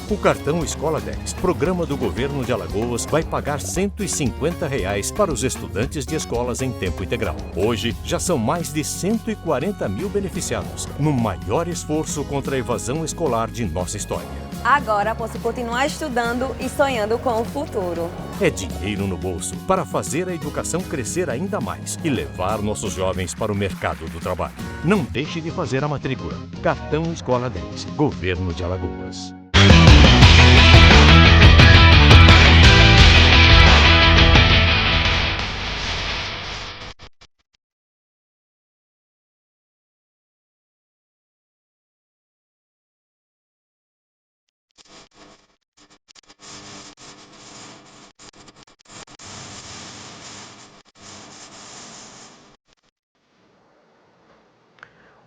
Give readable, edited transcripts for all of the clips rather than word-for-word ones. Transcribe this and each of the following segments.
O cartão Escola 10, programa do governo de Alagoas, vai pagar R$ 150 para os estudantes de escolas em tempo integral. Hoje, já são mais de 140 mil beneficiados, no maior esforço contra a evasão escolar de nossa história. Agora posso continuar estudando e sonhando com o futuro. É dinheiro no bolso para fazer a educação crescer ainda mais e levar nossos jovens para o mercado do trabalho. Não deixe de fazer a matrícula. Cartão Escola 10, Governo de Alagoas.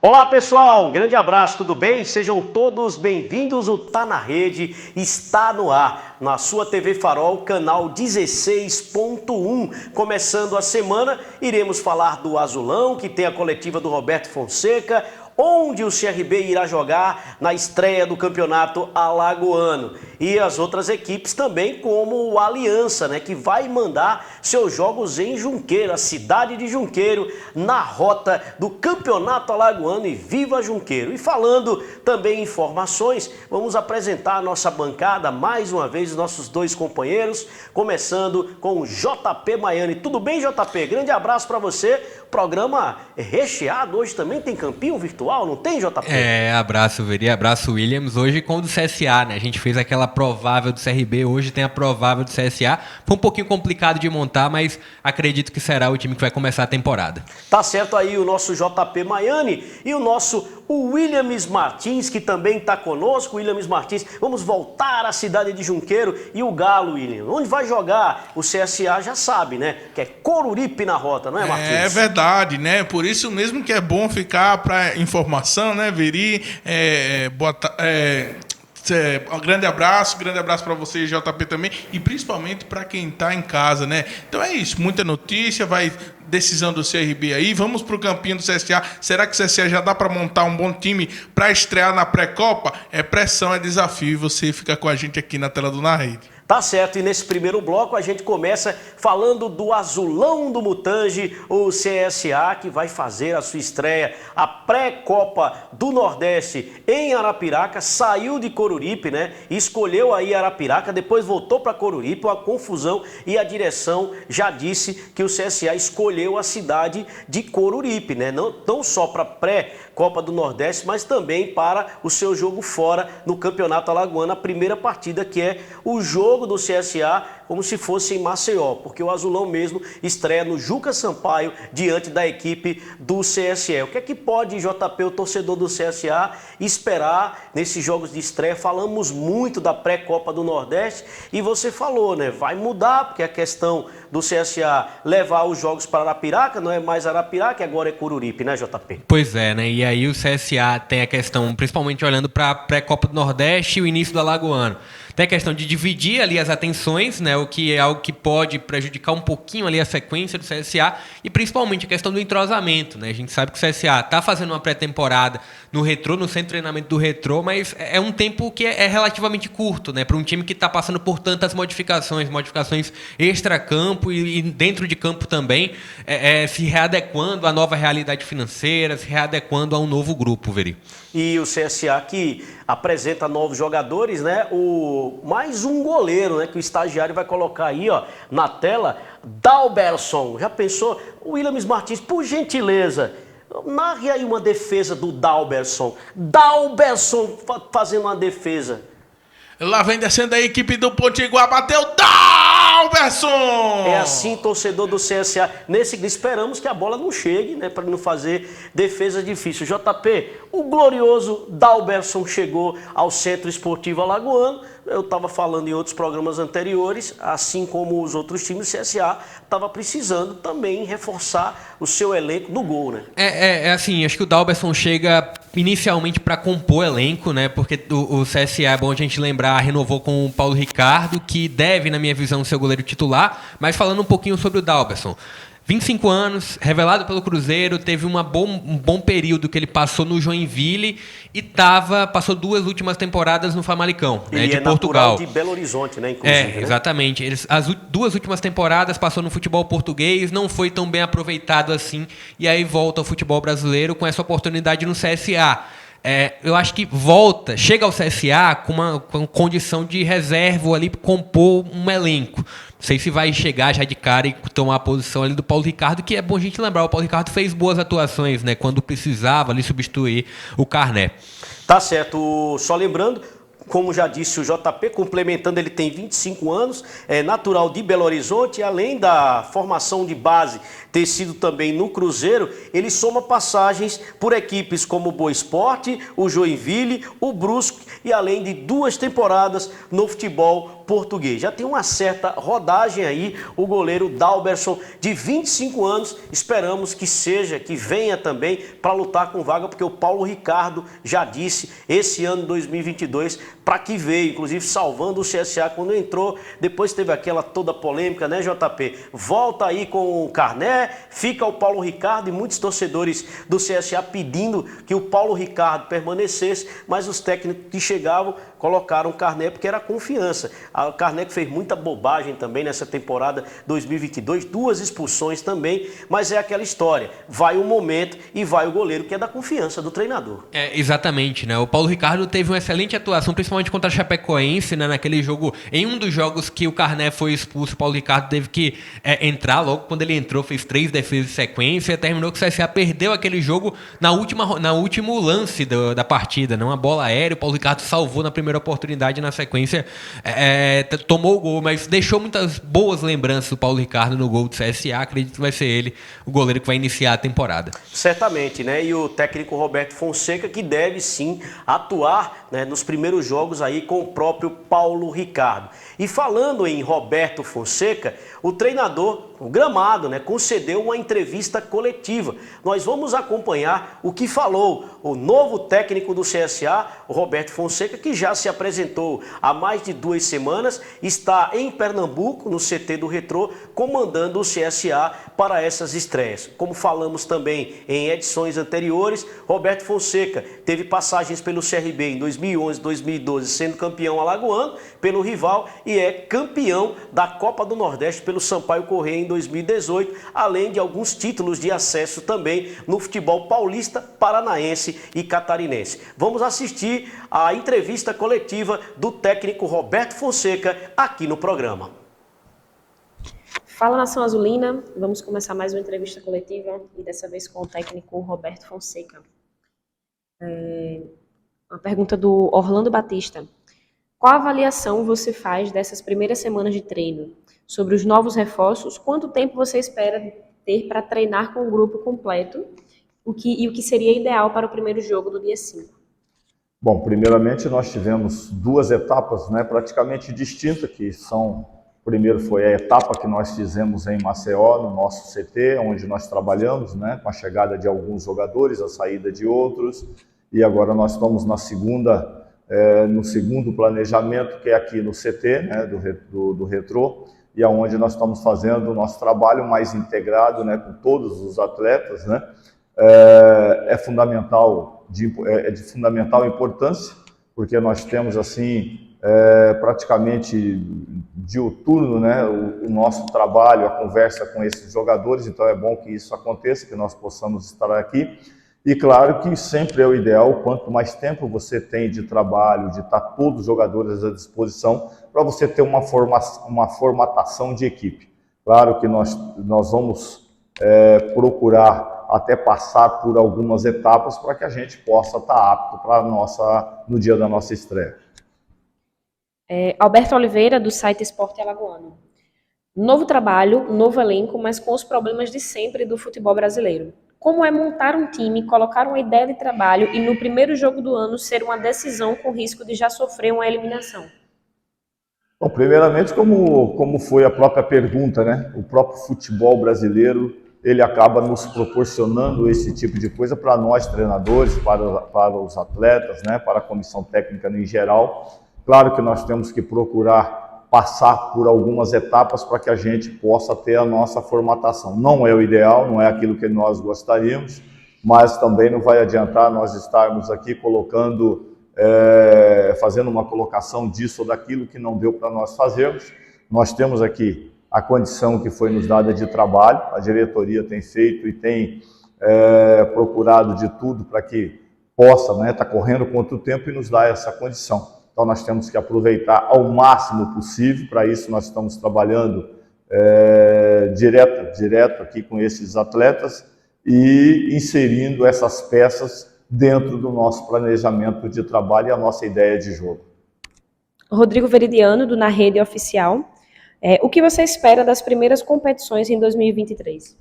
Olá pessoal, grande abraço, tudo bem? Sejam todos bem-vindos, o Tá na Rede está no ar, na sua TV Farol, canal 16.1. Começando a semana, iremos falar do Azulão, que tem a coletiva do Roberto Fonseca, onde o CRB irá jogar na estreia do campeonato alagoano. E as outras equipes também, como o Aliança, né, que vai mandar seus jogos em Junqueiro, a cidade de Junqueiro, na rota do campeonato alagoano, e viva Junqueiro. E falando também em informações, vamos apresentar a nossa bancada, mais uma vez, os nossos dois companheiros, começando com o JP Maiani. Tudo bem, JP? Grande abraço para você. Programa recheado, hoje também tem campinho virtual, não tem, JP? Abraço, Veri, abraço, Williams. Hoje com o do CSA, né? A gente fez aquela provável do CRB, hoje tem a provável do CSA. Foi um pouquinho complicado de montar, mas acredito que será o time que vai começar a temporada. Tá certo aí o nosso JP Maiani e o nosso Williams Martins, que também está conosco. Williams Martins, vamos voltar à cidade de Junqueiro e o Galo, William. Onde vai jogar? O CSA já sabe, né? Que é Coruripe na rota, não é, Martins? É verdade, né? Por isso mesmo que é bom ficar para informação, né, Veri? Um grande abraço para você, JP, também, e principalmente para quem está em casa, né? Então é isso, muita notícia, vai decisão do CRB aí, vamos para o campinho do CSA. Será que o CSA já dá para montar um bom time para estrear na pré-copa? É pressão, é desafio, e você fica com a gente aqui na tela do Na Rede. Tá certo, e nesse primeiro bloco a gente começa falando do Azulão do Mutange, o CSA, que vai fazer a sua estreia, a pré-copa do Nordeste em Arapiraca, saiu de Coruripe, né? Escolheu aí Arapiraca, depois voltou para Coruripe, uma confusão, e a direção já disse que o CSA escolheu a cidade de Coruripe, né? Não só para pré-copa do Nordeste, mas também para o seu jogo fora no Campeonato Alagoano, a primeira partida, que é o jogo do CSA, como se fosse em Maceió, porque o Azulão mesmo estreia no Juca Sampaio diante da equipe do CSE. O que é que pode, JP, o torcedor do CSA, esperar nesses jogos de estreia? Falamos muito da pré-copa do Nordeste e você falou, né? Vai mudar, porque a questão do CSA levar os jogos para Arapiraca, não é mais Arapiraca, agora é Coruripe, né, JP? Pois é, né? E aí o CSA tem a questão, principalmente olhando para a pré-copa do Nordeste e o início do Alagoano. Tem a questão de dividir ali as atenções, né, o que é algo que pode prejudicar um pouquinho ali a sequência do CSA, e principalmente a questão do entrosamento, né? A gente sabe que o CSA está fazendo uma pré-temporada no Retrô, no centro de treinamento do Retrô, mas é um tempo que é relativamente curto, né, para um time que está passando por tantas modificações extra-campo e dentro de campo também, se readequando à nova realidade financeira, se readequando a um novo grupo, Veri. E o CSA que apresenta novos jogadores, né? Mais um goleiro, né? Que o estagiário vai colocar aí, ó, na tela, Dalberson. Já pensou? O Williams Martins, por gentileza, narre aí uma defesa do Dalberson. Dalberson fazendo uma defesa. Lá vem descendo a equipe do Potiguar, bateu Dalberson! É assim, torcedor do CSA. Esperamos que a bola não chegue, né, para não fazer defesa difícil. JP, o glorioso Dalberson chegou ao Centro Esportivo Alagoano. Eu estava falando em outros programas anteriores, assim como os outros times, o CSA estava precisando também reforçar o seu elenco do gol, né? Assim, acho que o Dalberson chega inicialmente para compor elenco, né? Porque o CSA, é bom a gente lembrar, renovou com o Paulo Ricardo, que deve, na minha visão, ser o goleiro titular. Mas falando um pouquinho sobre o Dalberson, 25 anos, revelado pelo Cruzeiro, teve um bom período que ele passou no Joinville e passou 2 últimas temporadas no Famalicão, né, de Portugal. De Belo Horizonte, né, inclusive. Né? Exatamente. As 2 últimas temporadas passou no futebol português, não foi tão bem aproveitado assim, e aí volta ao futebol brasileiro com essa oportunidade no CSA. Eu acho que chega ao CSA com condição de reserva ali para compor um elenco. Não sei se vai chegar já de cara e tomar a posição ali do Paulo Ricardo, que é bom a gente lembrar, o Paulo Ricardo fez boas atuações, né, quando precisava ali substituir o Carné. Tá certo, só lembrando, como já disse o JP, complementando, ele tem 25 anos, é natural de Belo Horizonte, além da formação de base ter sido também no Cruzeiro, ele soma passagens por equipes como o Boa Esporte, o Joinville, o Brusque e além de 2 temporadas no futebol português. Já tem uma certa rodagem aí o goleiro Dalberson, de 25 anos, esperamos que venha também para lutar com vaga, porque o Paulo Ricardo já disse esse ano 2022 para que veio, inclusive salvando o CSA quando entrou, depois teve aquela toda polêmica, né, JP? Volta aí com o Carné, fica o Paulo Ricardo e muitos torcedores do CSA pedindo que o Paulo Ricardo permanecesse, mas os técnicos que chegavam colocaram o Carné porque era confiança. O Carné que fez muita bobagem também nessa temporada 2022, 2 expulsões também, mas é aquela história, vai o momento e vai o goleiro que é da confiança do treinador. Exatamente, né? O Paulo Ricardo teve uma excelente atuação, principalmente contra a Chapecoense, né? Naquele jogo, em um dos jogos que o Carné foi expulso, o Paulo Ricardo teve que entrar logo quando ele entrou, fez 3 defesas de sequência, terminou que o CSA perdeu aquele jogo na último lance da partida, né? Uma bola aérea, o Paulo Ricardo salvou na primeira oportunidade, na sequência tomou o gol, mas deixou muitas boas lembranças do Paulo Ricardo no gol do CSA. Acredito que vai ser ele o goleiro que vai iniciar a temporada. Certamente, né? E o técnico Roberto Fonseca, que deve sim atuar, né, nos primeiros jogos aí com o próprio Paulo Ricardo. E falando em Roberto Fonseca, o treinador, o Gramado, né, concedeu uma entrevista coletiva. Nós vamos acompanhar o que falou o novo técnico do CSA, o Roberto Fonseca, que já se apresentou há mais de 2 semanas, está em Pernambuco, no CT do Retrô, comandando o CSA para essas estreias. Como falamos também em edições anteriores, Roberto Fonseca teve passagens pelo CRB em 2011, 2012, sendo campeão alagoano pelo rival e é campeão da Copa do Nordeste pelo Sampaio Corrêa em 2018, além de alguns títulos de acesso também no futebol paulista, paranaense e catarinense. Vamos assistir a entrevista coletiva do técnico Roberto Fonseca aqui no programa. Fala, Nação Azulina, vamos começar mais uma entrevista coletiva e dessa vez com o técnico Roberto Fonseca. Uma pergunta do Orlando Batista. Qual avaliação você faz dessas primeiras semanas de treino? Sobre os novos reforços, quanto tempo você espera ter para treinar com o grupo completo o que seria ideal para o primeiro jogo do dia 5? Bom, primeiramente nós tivemos 2 etapas, né, praticamente distintas, que são, primeiro foi a etapa que nós fizemos em Maceió, no nosso CT, onde nós trabalhamos, né, com a chegada de alguns jogadores, a saída de outros, e agora nós estamos no segundo planejamento, que é aqui no CT, né, do Retrô, e aonde nós estamos fazendo o nosso trabalho mais integrado, né, com todos os atletas, né, é de fundamental importância, porque nós temos assim praticamente diuturno, né, o nosso trabalho, a conversa com esses jogadores, então é bom que isso aconteça, que nós possamos estar aqui. E claro que sempre é o ideal, quanto mais tempo você tem de trabalho, de estar todos os jogadores à disposição, para você ter uma formatação de equipe. Claro que nós vamos procurar até passar por algumas etapas para que a gente possa estar apto no dia da nossa estreia. Alberto Oliveira, do site Esporte Alagoano. Novo trabalho, novo elenco, mas com os problemas de sempre do futebol brasileiro. Como é montar um time, colocar uma ideia de trabalho e no primeiro jogo do ano ser uma decisão com risco de já sofrer uma eliminação? Bom, primeiramente, como foi a própria pergunta, né? O próprio futebol brasileiro, ele acaba nos proporcionando esse tipo de coisa para nós, treinadores, para os atletas, né? Para a comissão técnica em geral. Claro que nós temos que procurar passar por algumas etapas para que a gente possa ter a nossa formatação. Não é o ideal, não é aquilo que nós gostaríamos, mas também não vai adiantar nós estarmos aqui colocando, fazendo uma colocação disso ou daquilo que não deu para nós fazermos. Nós temos aqui a condição que foi nos dada de trabalho, a diretoria tem feito e tem procurado de tudo para que possa, né, tá correndo contra o tempo e nos dar essa condição. Então nós temos que aproveitar ao máximo possível, para isso nós estamos trabalhando direto aqui com esses atletas e inserindo essas peças dentro do nosso planejamento de trabalho e a nossa ideia de jogo. Rodrigo Veridiano, do Na Rede Oficial. O que você espera das primeiras competições em 2023?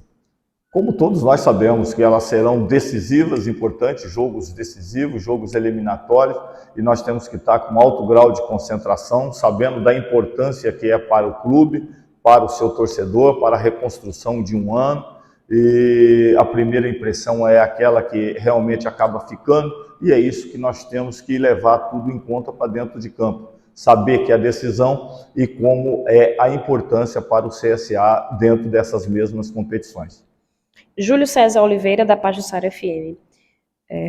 Como todos nós sabemos que elas serão decisivas, importantes, jogos decisivos, jogos eliminatórios, e nós temos que estar com alto grau de concentração, sabendo da importância que é para o clube, para o seu torcedor, para a reconstrução de um ano, e a primeira impressão é aquela que realmente acaba ficando, e é isso que nós temos que levar tudo em conta para dentro de campo. Saber que é a decisão e como é a importância para o CSA dentro dessas mesmas competições. Júlio César Oliveira, da Pajuçara FM.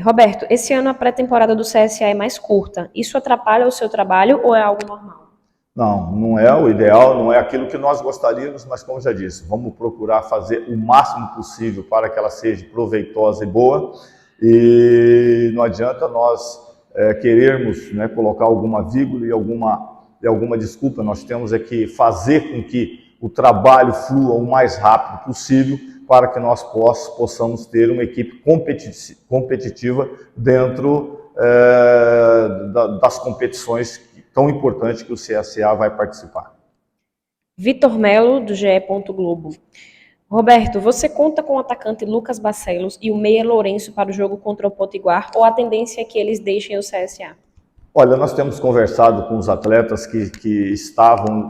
Roberto, esse ano a pré-temporada do CSA é mais curta. Isso atrapalha o seu trabalho ou é algo normal? Não, não é o ideal, não é aquilo que nós gostaríamos, mas como já disse, vamos procurar fazer o máximo possível para que ela seja proveitosa e boa. E não adianta nós querermos, né, colocar alguma vírgula e alguma desculpa. Nós temos que fazer com que o trabalho flua o mais rápido possível, para que nós possamos ter uma equipe competitiva dentro das competições tão importantes que o CSA vai participar. Vitor Melo, do GE. Globo. Roberto, você conta com o atacante Lucas Barcelos e o meia Lourenço para o jogo contra o Potiguar, ou a tendência é que eles deixem o CSA? Olha, nós temos conversado com os atletas que estavam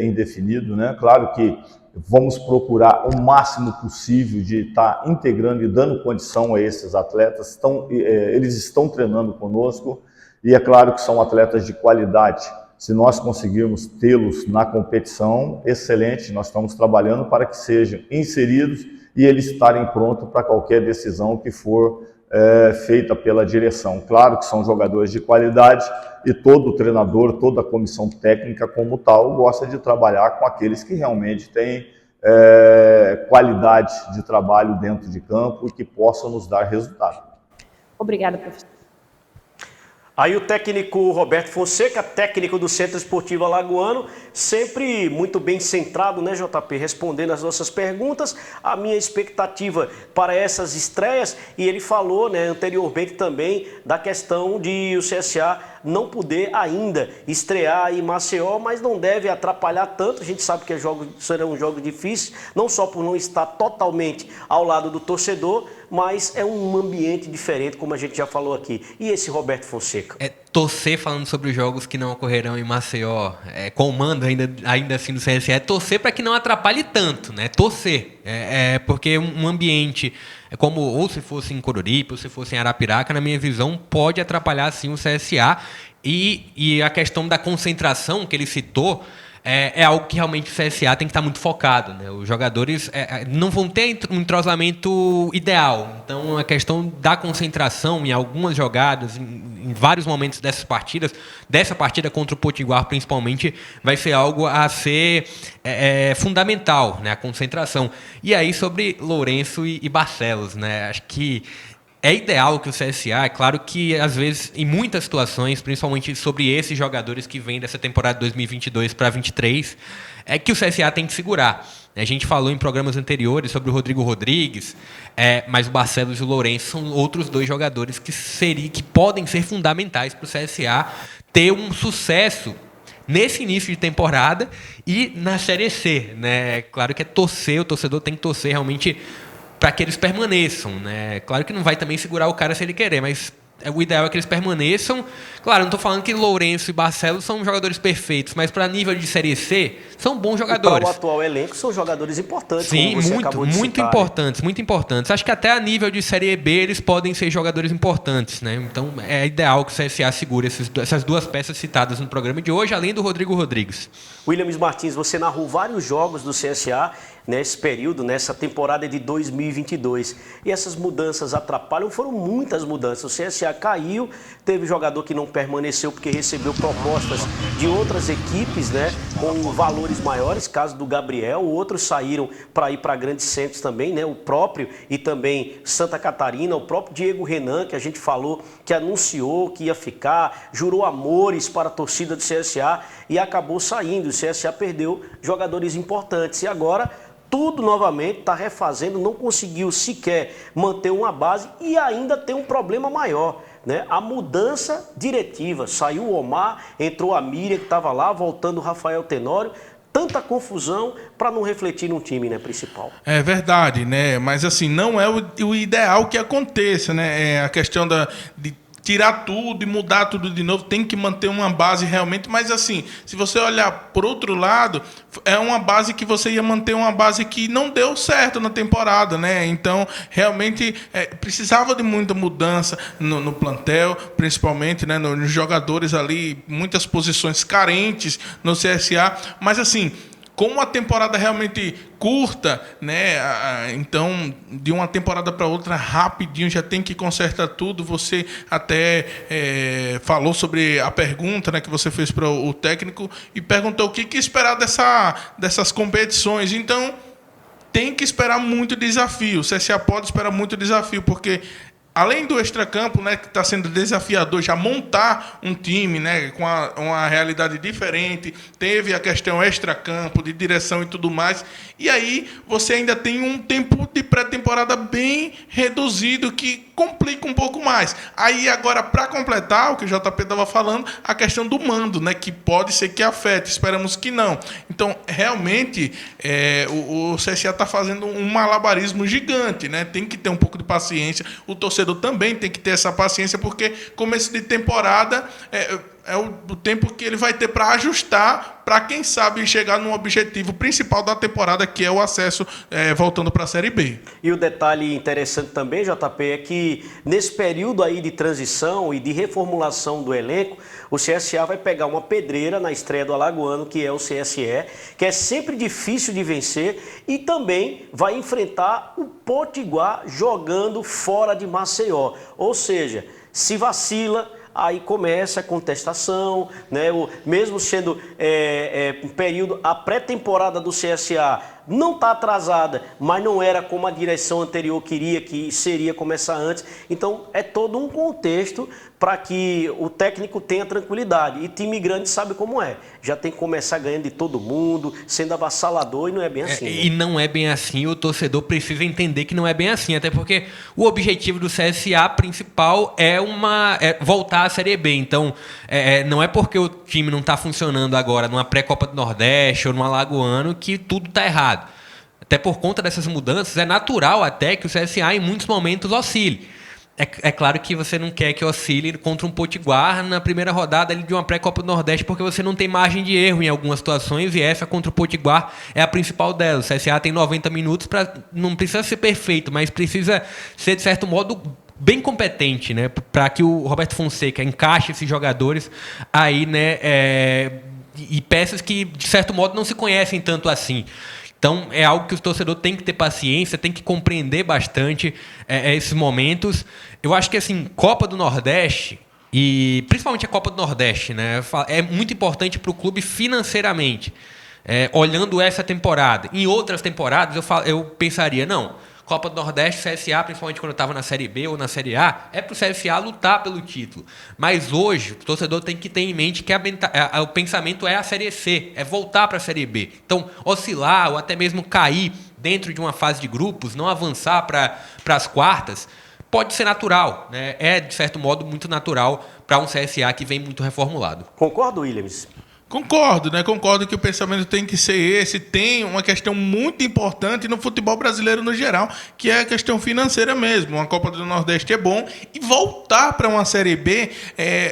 indefinidos, né? Claro que vamos procurar o máximo possível de estar integrando e dando condição a esses atletas. Eles estão treinando conosco e é claro que são atletas de qualidade. Se nós conseguirmos tê-los na competição, excelente, nós estamos trabalhando para que sejam inseridos e eles estarem prontos para qualquer decisão que for feita pela direção. Claro que são jogadores de qualidade e todo treinador, toda a comissão técnica como tal, gosta de trabalhar com aqueles que realmente têm qualidade de trabalho dentro de campo e que possam nos dar resultado. Obrigada, professor. Aí o técnico Roberto Fonseca, técnico do Centro Esportivo Alagoano, sempre muito bem centrado, né, JP, respondendo as nossas perguntas, a minha expectativa para essas estreias, e ele falou, né, anteriormente também da questão de o CSA não poder ainda estrear em Maceió, mas não deve atrapalhar tanto. A gente sabe que serão jogos difíceis, não só por não estar totalmente ao lado do torcedor, mas é um ambiente diferente, como a gente já falou aqui. E esse Roberto Fonseca? Torcer, falando sobre os jogos que não ocorrerão em Maceió, com o mando ainda assim do CSA, é torcer para que não atrapalhe tanto, né? Torcer. Porque um ambiente, como ou se fosse em Coruripe, ou se fosse em Arapiraca, na minha visão, pode atrapalhar sim o CSA. E a questão da concentração que ele citou, é algo que realmente o CSA tem que estar muito focado, né? Os jogadores não vão ter um entrosamento ideal. Então, a questão da concentração em algumas jogadas, em vários momentos dessa partida contra o Potiguar principalmente, vai ser algo a ser fundamental, né? A concentração. E aí, sobre Lourenço e Barcelos, né? Acho que é ideal que o CSA, é claro que às vezes, em muitas situações, principalmente sobre esses jogadores que vêm dessa temporada 2022 para 2023, é que o CSA tem que segurar. A gente falou em programas anteriores sobre o Rodrigo Rodrigues, mas o Barcelos e o Lourenço são outros dois jogadores que podem ser fundamentais para o CSA ter um sucesso nesse início de temporada e na Série C, né? Claro que o torcedor tem que torcer realmente para que eles permaneçam, né? Claro que não vai também segurar o cara se ele querer, mas o ideal é que eles permaneçam. Claro, não estou falando que Lourenço e Barcelos são jogadores perfeitos, mas para nível de Série C, são bons Para jogadores. o atual elenco, são jogadores importantes. Sim, como você acabou de muito citar, importantes, muito importantes. Acho que até a nível de Série B eles podem ser jogadores importantes, né? Então é ideal que o CSA segure essas duas peças citadas no programa de hoje, além do Rodrigo Rodrigues. Williams Martins, você narrou vários jogos do CSA nesse período, nessa temporada de 2022. E essas mudanças atrapalham, foram muitas mudanças. O CSA caiu, teve jogador que não permaneceu porque recebeu propostas de outras equipes, né, com valores maiores, caso do Gabriel, outros saíram para ir para grandes centros também, né, o próprio e também Santa Catarina, o próprio Diego Renan, que a gente falou, que anunciou que ia ficar, jurou amores para a torcida do CSA e acabou saindo. O CSA perdeu jogadores importantes e agora tudo novamente está refazendo, não conseguiu sequer manter uma base e ainda tem um problema maior, né? A mudança diretiva, saiu o Omar, entrou a Miriam que estava lá, voltando o Rafael Tenório, tanta confusão para não refletir no time, né, principal. É verdade, né? Mas assim, não é o ideal que aconteça, né? É a questão de tirar tudo e mudar tudo de novo, tem que manter uma base realmente, mas assim, se você olhar por outro lado, é uma base que você ia manter uma base que não deu certo na temporada, né? Então, realmente, precisava de muita mudança no plantel, principalmente, né, nos jogadores ali, muitas posições carentes no CSA, mas assim, como a temporada realmente curta, né? Então, de uma temporada para outra, rapidinho, já tem que consertar tudo. Você até falou sobre a pergunta, né, que você fez para o técnico e perguntou o que esperar dessas competições. Então, tem que esperar muito desafio. O CSA pode esperar muito desafio, porque além do extracampo, né, que está sendo desafiador, já montar um time, né, com uma realidade diferente, teve a questão extracampo, de direção e tudo mais, e aí você ainda tem um tempo de pré-temporada bem reduzido, que complica um pouco mais. Aí agora, para completar, o que o JP estava falando, a questão do mando, né, que pode ser que afete, esperamos que não. Então, realmente, o CSA está fazendo um malabarismo gigante, né, tem que ter um pouco de paciência, o torcedor também tem que ter essa paciência, porque começo de temporada é o tempo que ele vai ter para ajustar, para quem sabe chegar no objetivo principal da temporada, que é o acesso voltando para a Série B. E o detalhe interessante também, JP, é que nesse período aí de transição e de reformulação do elenco, o CSA vai pegar uma pedreira na estreia do Alagoano, que é o CSE, que é sempre difícil de vencer, e também vai enfrentar o Potiguar jogando fora de Maceió. Ou seja, se vacila, aí começa a contestação, né? Mesmo sendo um período, a pré-temporada do CSA não está atrasada, mas não era como a direção anterior queria, que seria começar antes. Então, é todo um contexto para que o técnico tenha tranquilidade. E time grande sabe como é. Já tem que começar ganhando de todo mundo, sendo avassalador, e não é bem assim. E não é bem assim, o torcedor precisa entender que não é bem assim, até porque o objetivo do CSA principal é voltar à Série B. Então, não é porque o time não está funcionando agora numa pré-Copa do Nordeste ou no Alagoano que tudo está errado. Até por conta dessas mudanças, é natural até que o CSA em muitos momentos oscile. É claro que você não quer que oscile contra um Potiguar na primeira rodada ali de uma pré-Copa do Nordeste, porque você não tem margem de erro em algumas situações, e essa contra o Potiguar é a principal delas. O CSA tem 90 minutos, não precisa ser perfeito, mas precisa ser, de certo modo, bem competente, né, para que o Roberto Fonseca encaixe esses jogadores aí, né, e peças que, de certo modo, não se conhecem tanto assim. Então, é algo que o torcedor tem que ter paciência, tem que compreender bastante esses momentos. Eu acho que, assim, Copa do Nordeste, e principalmente a Copa do Nordeste, né, é muito importante para o clube financeiramente. Olhando essa temporada. Em outras temporadas, eu pensaria, não, Copa do Nordeste, CSA, principalmente quando eu estava na Série B ou na Série A, é para o CSA lutar pelo título. Mas hoje, o torcedor tem que ter em mente que o pensamento é a Série C, é voltar para a Série B. Então, oscilar ou até mesmo cair dentro de uma fase de grupos, não avançar para as quartas, pode ser natural, né? De certo modo, muito natural para um CSA que vem muito reformulado. Concordo, Williams? Concordo, né? Concordo que o pensamento tem que ser esse. Tem uma questão muito importante no futebol brasileiro no geral, que é a questão financeira mesmo. Uma Copa do Nordeste é bom e voltar para uma Série B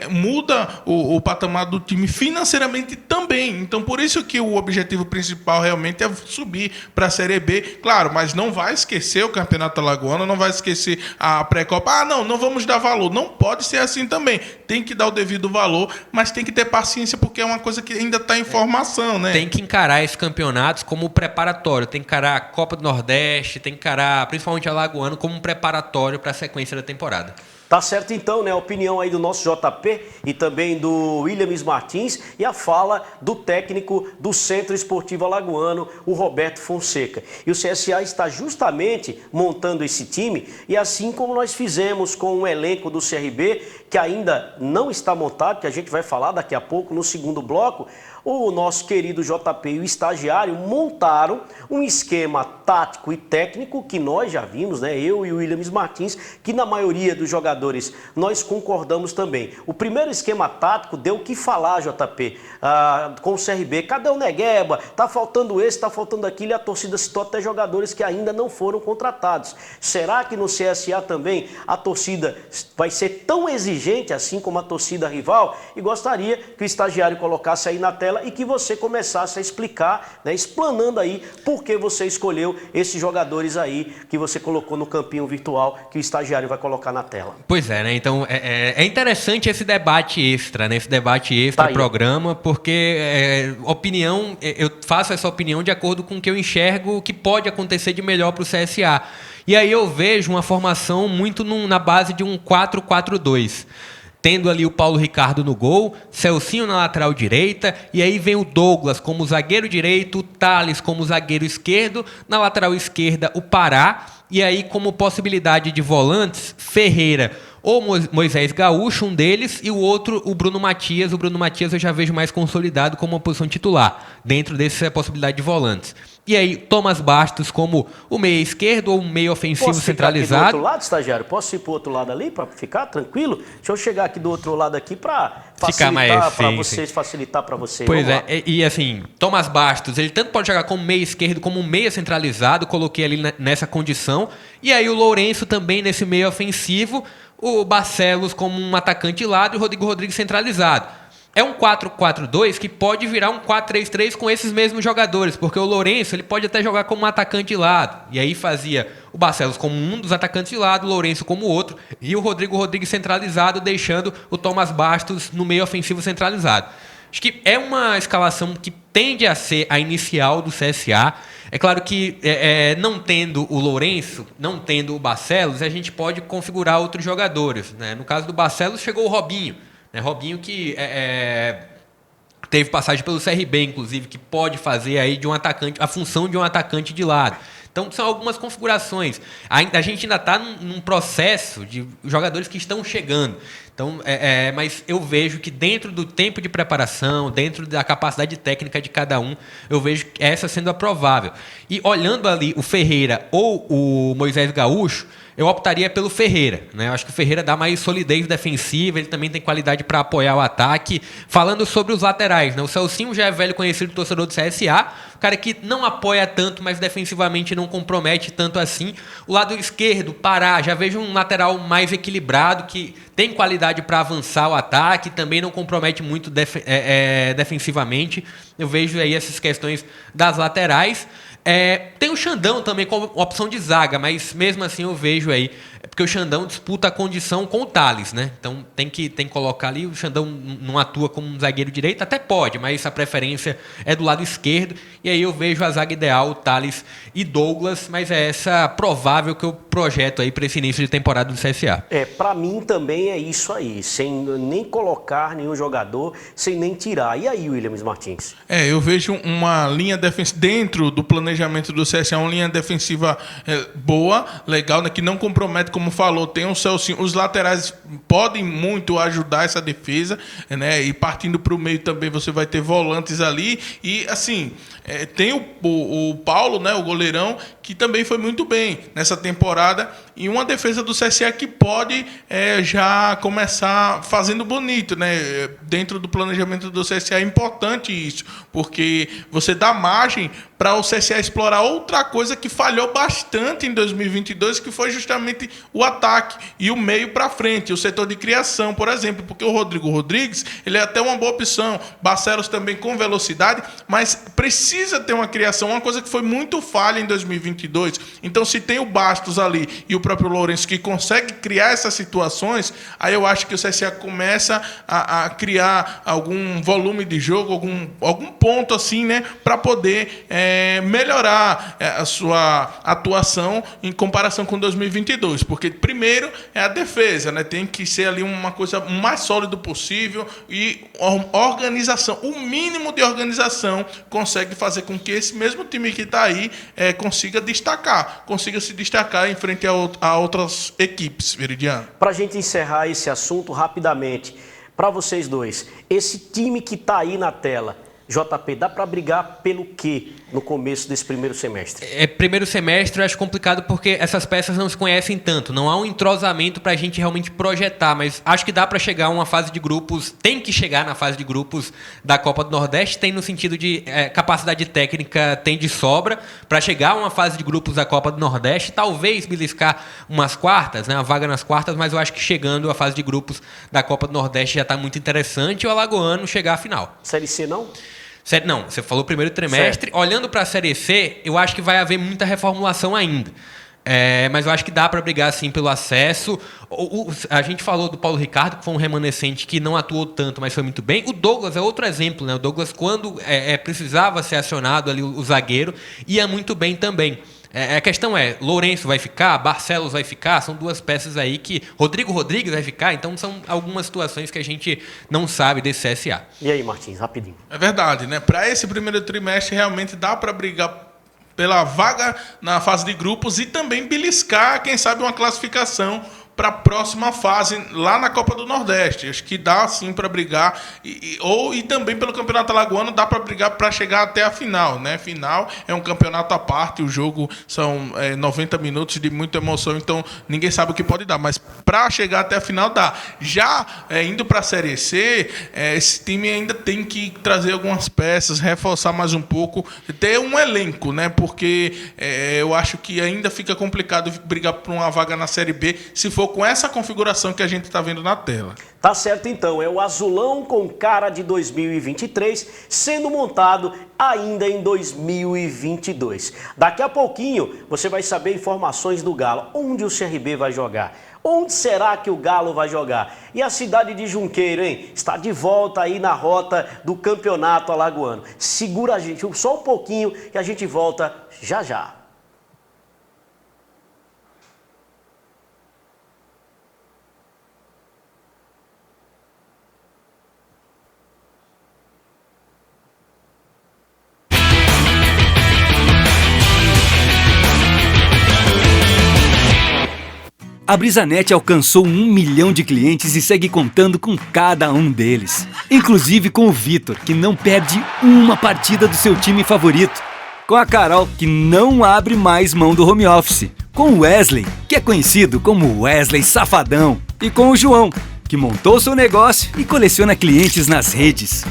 muda o patamar do time financeiramente também. Então, por isso que o objetivo principal realmente é subir para a Série B. Claro, mas não vai esquecer o Campeonato Alagoano, não vai esquecer a pré-Copa. Não vamos dar valor. Não pode ser assim também. Tem que dar o devido valor, mas tem que ter paciência, porque é uma coisa que ainda está em formação, né? Tem que encarar esses campeonatos como preparatório, tem que encarar a Copa do Nordeste, tem que encarar principalmente a Alagoano como um preparatório para a sequência da temporada. Tá certo então, né? A opinião aí do nosso JP e também do Williams Martins e a fala do técnico do Centro Esportivo Alagoano, o Roberto Fonseca. E o CSA está justamente montando esse time e assim como nós fizemos com o elenco do CRB, que ainda não está montado, que a gente vai falar daqui a pouco no segundo bloco, o nosso querido JP e o estagiário montaram um esquema tático e técnico que nós já vimos, né? Eu e o Williams Martins, que na maioria dos jogadores nós concordamos também. O primeiro esquema tático deu o que falar, JP, com o CRB. Cadê o Negueba? Tá faltando esse, tá faltando aquilo, e a torcida citou até jogadores que ainda não foram contratados. Será que no CSA também a torcida vai ser tão exigente assim como a torcida rival? E gostaria que o estagiário colocasse aí na tela e que você começasse a explicar, né, explanando aí por que você escolheu esses jogadores aí que você colocou no campinho virtual que o estagiário vai colocar na tela. Pois é, né? Então é interessante esse debate extra, né? Esse debate extra programa, porque opinião, eu faço essa opinião de acordo com o que eu enxergo que pode acontecer de melhor para o CSA. E aí eu vejo uma formação muito na base de um 4-4-2. Tendo ali o Paulo Ricardo no gol, Celcinho na lateral direita, e aí vem o Douglas como zagueiro direito, o Thales como zagueiro esquerdo, na lateral esquerda o Pará, e aí como possibilidade de volantes, Ferreira ou Moisés Gaúcho, um deles, e o outro, o Bruno Matias. O Bruno Matias eu já vejo mais consolidado como uma posição titular, dentro dessa possibilidade de volantes. E aí, Thomas Bastos como o meia esquerdo ou o meia ofensivo centralizado. Posso ficar aqui do outro lado, estagiário? Posso ir para o outro lado ali para ficar tranquilo? Deixa eu chegar aqui do outro lado aqui para facilitar para vocês. Pois é, e assim, Thomas Bastos, ele tanto pode jogar como meia esquerdo como meia centralizado, coloquei ali nessa condição. E aí o Lourenço também nesse meio ofensivo, o Barcelos como um atacante de lado e o Rodrigo Rodrigues centralizado. É um 4-4-2 que pode virar um 4-3-3 com esses mesmos jogadores, porque o Lourenço ele pode até jogar como um atacante de lado, e aí fazia o Barcelos como um dos atacantes de lado, o Lourenço como outro, e o Rodrigo Rodrigues centralizado, deixando o Thomas Bastos no meio ofensivo centralizado. Acho que é uma escalação que tende a ser a inicial do CSA. É claro que não tendo o Lourenço, não tendo o Barcelos, a gente pode configurar outros jogadores, né? No caso do Barcelos chegou o Robinho, Robinho que teve passagem pelo CRB, inclusive, que pode fazer aí de um atacante, a função de um atacante de lado. Então, são algumas configurações. A gente ainda está num processo de jogadores que estão chegando. Então, mas eu vejo que dentro do tempo de preparação, dentro da capacidade técnica de cada um, eu vejo essa sendo a provável. E olhando ali o Ferreira ou o Moisés Gaúcho, eu optaria pelo Ferreira, né? Eu acho que o Ferreira dá mais solidez defensiva, ele também tem qualidade para apoiar o ataque. Falando sobre os laterais, né? O Celcinho já é velho conhecido torcedor do CSA, o cara que não apoia tanto, mas defensivamente não compromete tanto assim. O lado esquerdo, Pará, já vejo um lateral mais equilibrado, que tem qualidade para avançar o ataque, também não compromete muito defensivamente. Eu vejo aí essas questões das laterais. Tem o Xandão também como opção de zaga, mas mesmo assim eu vejo aí, porque o Xandão disputa a condição com o Thales, né? Então tem que colocar ali, o Xandão não atua como um zagueiro direito, até pode, mas a preferência é do lado esquerdo, e aí eu vejo a zaga ideal, o Thales e Douglas, mas é essa provável que eu projeto aí para esse início de temporada do CSA. Para mim também é isso aí, sem nem colocar nenhum jogador, sem nem tirar. E aí, Williams Martins? Eu vejo uma linha defensiva dentro do planejamento do CSA, uma linha defensiva boa, legal, né, que não compromete, como falou, tem o Celcinho, os laterais podem muito ajudar essa defesa, né, e partindo para o meio também você vai ter volantes ali, e assim, tem o Paulo, né, o goleirão, que também foi muito bem nessa temporada, e uma defesa do CSA que pode já começar fazendo bonito, né? Dentro do planejamento do CSA é importante isso, porque você dá margem para o CSA explorar outra coisa que falhou bastante em 2022, que foi justamente o ataque e o meio para frente, o setor de criação, por exemplo, porque o Rodrigo Rodrigues, ele é até uma boa opção, Barcelos também com velocidade, mas precisa ter uma criação, uma coisa que foi muito falha em 2022. Então, se tem o Bastos ali e o próprio Lourenço que consegue criar essas situações, aí eu acho que o CSA começa a criar algum volume de jogo, algum ponto assim, né, para poder melhorar a sua atuação em comparação com 2022, porque primeiro é a defesa, né? Tem que ser ali uma coisa mais sólida possível e organização, o mínimo de organização consegue fazer com que esse mesmo time que está aí consiga se destacar em frente a outras equipes, Veridiano. Para a gente encerrar esse assunto rapidamente, para vocês dois, esse time que está aí na tela, JP, dá para brigar pelo quê no começo desse primeiro semestre? Primeiro semestre eu acho complicado porque essas peças não se conhecem tanto. Não há um entrosamento para a gente realmente projetar, mas acho que dá para chegar a uma fase de grupos, tem que chegar na fase de grupos da Copa do Nordeste, tem no sentido de capacidade técnica, tem de sobra para chegar a uma fase de grupos da Copa do Nordeste, talvez beliscar umas quartas, né, uma vaga nas quartas, mas eu acho que chegando à fase de grupos da Copa do Nordeste já está muito interessante e o alagoano chegar à final. Série C não? Não, você falou primeiro trimestre. Certo. Olhando para a Série C, eu acho que vai haver muita reformulação ainda. Mas eu acho que dá para brigar sim pelo acesso. A gente falou do Paulo Ricardo, que foi um remanescente que não atuou tanto, mas foi muito bem. O Douglas é outro exemplo, né? O Douglas, quando precisava ser acionado ali, o zagueiro, ia muito bem também. A questão é, Lourenço vai ficar, Barcelos vai ficar, são duas peças aí que... Rodrigo Rodrigues vai ficar, então são algumas situações que a gente não sabe desse CSA. E aí, Martins, rapidinho. É verdade, né? Para esse primeiro trimestre, realmente dá para brigar pela vaga na fase de grupos e também beliscar, quem sabe, uma classificação para a próxima fase lá na Copa do Nordeste. Acho que dá sim para brigar e também pelo Campeonato Alagoano dá para brigar para chegar até a final, né? Final é um campeonato à parte, o jogo são 90 minutos de muita emoção, então ninguém sabe o que pode dar, mas para chegar até a final dá. Já indo para a Série C, esse time ainda tem que trazer algumas peças, reforçar mais um pouco, ter um elenco, né? Porque eu acho que ainda fica complicado brigar por uma vaga na Série B se for com essa configuração que a gente está vendo na tela. Tá certo então, é o azulão com cara de 2023 sendo montado ainda em 2022. Daqui a pouquinho você vai saber informações do Galo, onde o CRB vai jogar. Onde será que o Galo vai jogar? E a cidade de Junqueiro, hein? Está de volta aí na rota do Campeonato Alagoano. Segura a gente só um pouquinho que a gente volta já já. A Brisanet alcançou 1 milhão de clientes e segue contando com cada um deles. Inclusive com o Vitor, que não perde uma partida do seu time favorito. Com a Carol, que não abre mais mão do home office. Com o Wesley, que é conhecido como Wesley Safadão. E com o João, que montou seu negócio e coleciona clientes nas redes.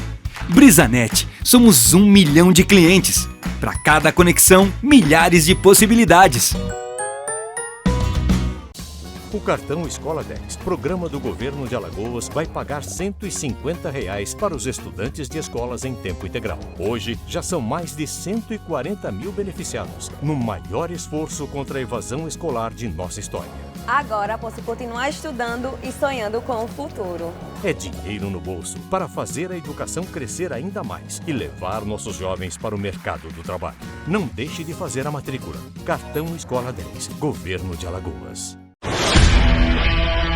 Brisanet, somos 1 milhão de clientes. Para cada conexão, milhares de possibilidades. O cartão Escola 10, programa do governo de Alagoas, vai pagar R$ 150 para os estudantes de escolas em tempo integral. Hoje, já são mais de 140 mil beneficiados, no maior esforço contra a evasão escolar de nossa história. Agora posso continuar estudando e sonhando com o futuro. É dinheiro no bolso para fazer a educação crescer ainda mais e levar nossos jovens para o mercado do trabalho. Não deixe de fazer a matrícula. Cartão Escola 10, Governo de Alagoas.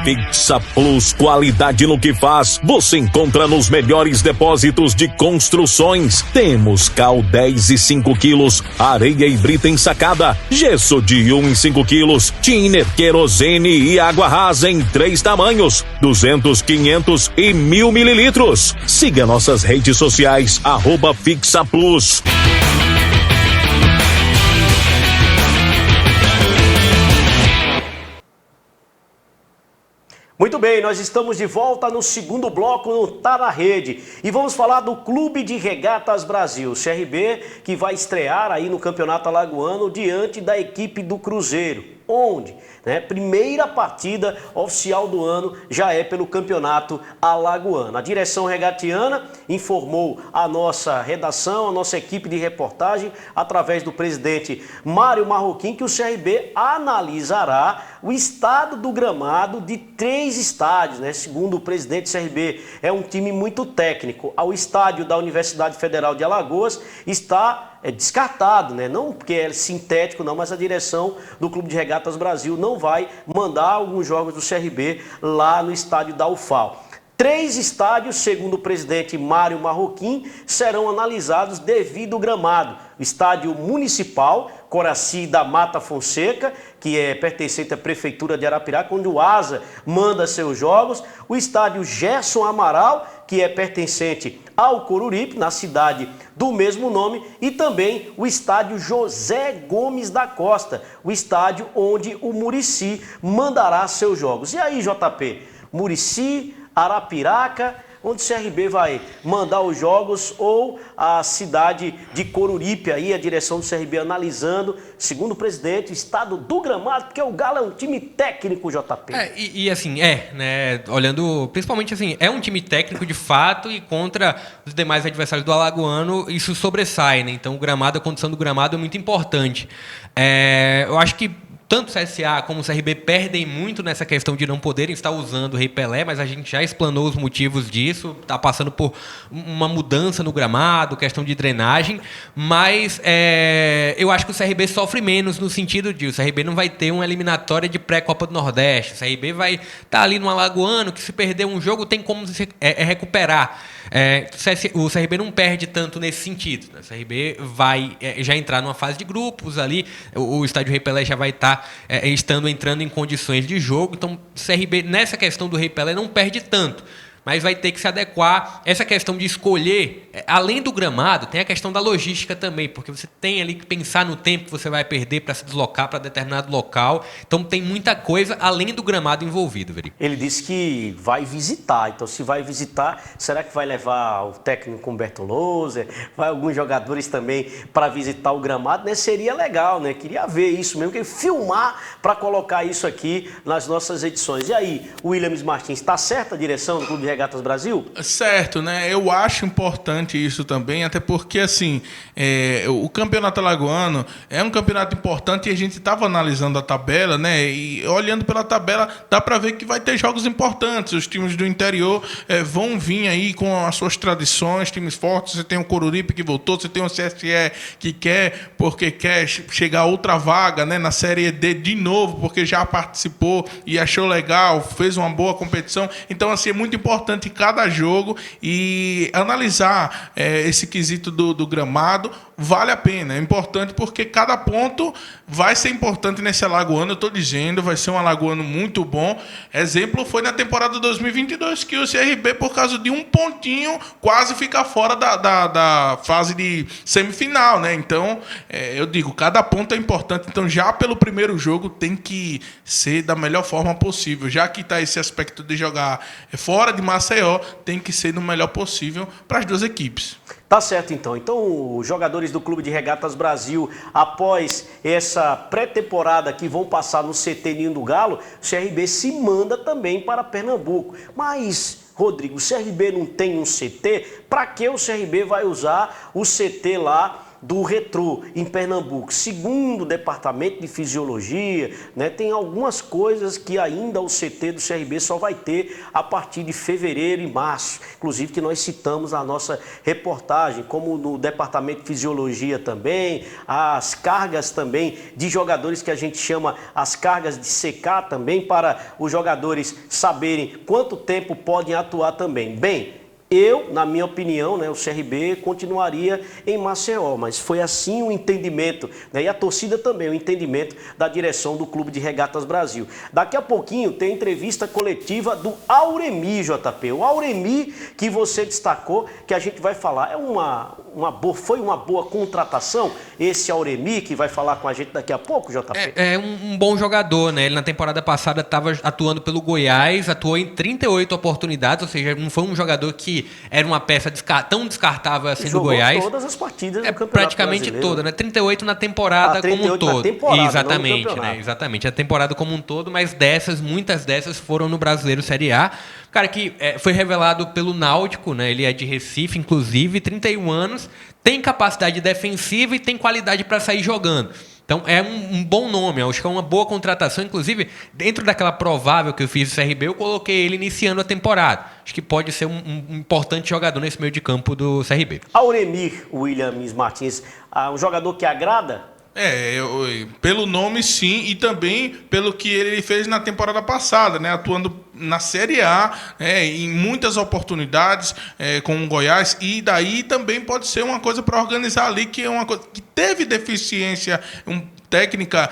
Fixa Plus, qualidade no que faz, você encontra nos melhores depósitos de construções. Temos cal 10 e 5 quilos, areia e brita ensacada, gesso de 1 e 5 quilos, thinner, querosene e água rasa em 3 tamanhos, 200, 500 e 1000 mililitros. Siga nossas redes sociais, @Fixa Plus. Muito bem, nós estamos de volta no segundo bloco no Tá na Rede e vamos falar do Clube de Regatas Brasil, CRB, que vai estrear aí no Campeonato Alagoano diante da equipe do Cruzeiro. Onde? Primeira partida oficial do ano já é pelo Campeonato Alagoano. A direção regatiana informou a nossa redação, a nossa equipe de reportagem, através do presidente Mário Marroquim, que o CRB analisará o estado do gramado de 3 estádios. Segundo o presidente, o CRB é um time muito técnico. O estádio da Universidade Federal de Alagoas está descartado, não porque é sintético não, mas a direção do Clube de Regatas Brasil não vai mandar alguns jogos do CRB lá no estádio da UFAL. 3 estádios, segundo o presidente Mário Marroquim, serão analisados devido ao gramado. O estádio municipal, Coraci da Mata Fonseca, que é pertencente à Prefeitura de Arapiraca, onde o ASA manda seus jogos. O estádio Gerson Amaral, que é pertencente ao Coruripe, na cidade do mesmo nome. E também o estádio José Gomes da Costa, o estádio onde o Murici mandará seus jogos. E aí, JP, Murici, Arapiraca, onde o CRB vai mandar os jogos, ou a cidade de Coruripe, aí a direção do CRB analisando, segundo o presidente, o estado do gramado, porque o Galo é um time técnico, JP. Olhando, principalmente assim, é um time técnico de fato, e contra os demais adversários do Alagoano, isso sobressai, Então o gramado, a condição do gramado é muito importante. Eu acho que tanto o CSA como o CRB perdem muito nessa questão de não poderem estar usando o Rei Pelé, mas a gente já explanou os motivos disso, está passando por uma mudança no gramado, questão de drenagem, mas eu acho que o CRB sofre menos no sentido de o CRB não vai ter uma eliminatória de pré-Copa do Nordeste, o CRB vai estar ali no Alagoano, que se perder um jogo tem como recuperar. O CRB não perde tanto nesse sentido, O CRB vai já entrar numa fase de grupos ali, o estádio Rei Pelé já vai estar entrando em condições de jogo, então o CRB nessa questão do Rei Pelé não perde tanto, mas vai ter que se adequar. Essa questão de escolher, além do gramado, tem a questão da logística também, porque você tem ali que pensar no tempo que você vai perder para se deslocar para determinado local, então tem muita coisa além do gramado envolvido, Verico. Ele disse que vai visitar, então se vai visitar, será que vai levar o técnico Humberto Louser, vai alguns jogadores também para visitar o gramado, Seria legal, Queria ver isso mesmo, queria filmar para colocar isso aqui nas nossas edições. E aí, Williams Martins, está certa a direção do Clube de Regatas Brasil? Certo, Eu acho importante isso também, até porque, assim, o Campeonato Alagoano é um campeonato importante e a gente estava analisando a tabela, E olhando pela tabela, dá para ver que vai ter jogos importantes. Os times do interior vão vir aí com as suas tradições, times fortes. Você tem o Coruripe que voltou, você tem o CSE que quer, porque quer chegar a outra vaga, na Série D de novo, porque já participou e achou legal, fez uma boa competição. Então, assim, é muito importante cada jogo, e analisar esse quesito do gramado vale a pena. É importante porque cada ponto vai ser importante nesse Alagoano. Eu estou dizendo, vai ser um Alagoano muito bom. Exemplo foi na temporada 2022, que o CRB, por causa de um pontinho, quase fica fora da fase de semifinal, Então, eu digo, cada ponto é importante. Então, já pelo primeiro jogo, tem que ser da melhor forma possível. Já que está esse aspecto de jogar fora de Maceió, tem que ser no melhor possível para as duas equipes. Tá certo, então. Então, os jogadores do Clube de Regatas Brasil, após essa pré-temporada que vão passar no CT Ninho do Galo, o CRB se manda também para Pernambuco. Mas, Rodrigo, o CRB não tem um CT? Para que o CRB vai usar o CT lá do Retrô, em Pernambuco? Segundo o Departamento de Fisiologia, tem algumas coisas que ainda o CT do CRB só vai ter a partir de fevereiro e março, inclusive que nós citamos na nossa reportagem, como no Departamento de Fisiologia também, as cargas também de jogadores que a gente chama as cargas de secar também, para os jogadores saberem quanto tempo podem atuar também. Bem, Na minha opinião, né, o CRB continuaria em Maceió, mas foi assim o entendimento, né, e a torcida também, o entendimento da direção do Clube de Regatas Brasil. Daqui a pouquinho tem entrevista coletiva do Auremi, JP. O Auremi que você destacou, que a gente vai falar, foi uma boa contratação, esse Auremi que vai falar com a gente daqui a pouco, JP? É um bom jogador, né? Ele na temporada passada estava atuando pelo Goiás, atuou em 38 oportunidades, ou seja, não foi um jogador que era uma peça tão descartável assim do Goiás. Jogou todas as partidas do Campeonato praticamente Brasileiro. toda, né? 38 na temporada 38 como um todo. Na temporada, exatamente, não no né? Exatamente. A temporada como um todo, mas muitas dessas foram no Brasileiro Série A. Cara que foi revelado pelo Náutico, né? Ele é de Recife, inclusive, 31 anos, tem capacidade defensiva e tem qualidade para sair jogando. Então é um bom nome, acho que é uma boa contratação. Inclusive, dentro daquela provável que eu fiz do CRB, eu coloquei ele iniciando a temporada. Acho que pode ser um importante jogador nesse meio de campo do CRB. Auremir Williams Martins, um jogador que agrada? Pelo nome sim, e também pelo que ele fez na temporada passada, né, atuando na Série A, em muitas oportunidades com o Goiás, e daí também pode ser uma coisa para organizar ali, que é uma coisa que teve deficiência técnica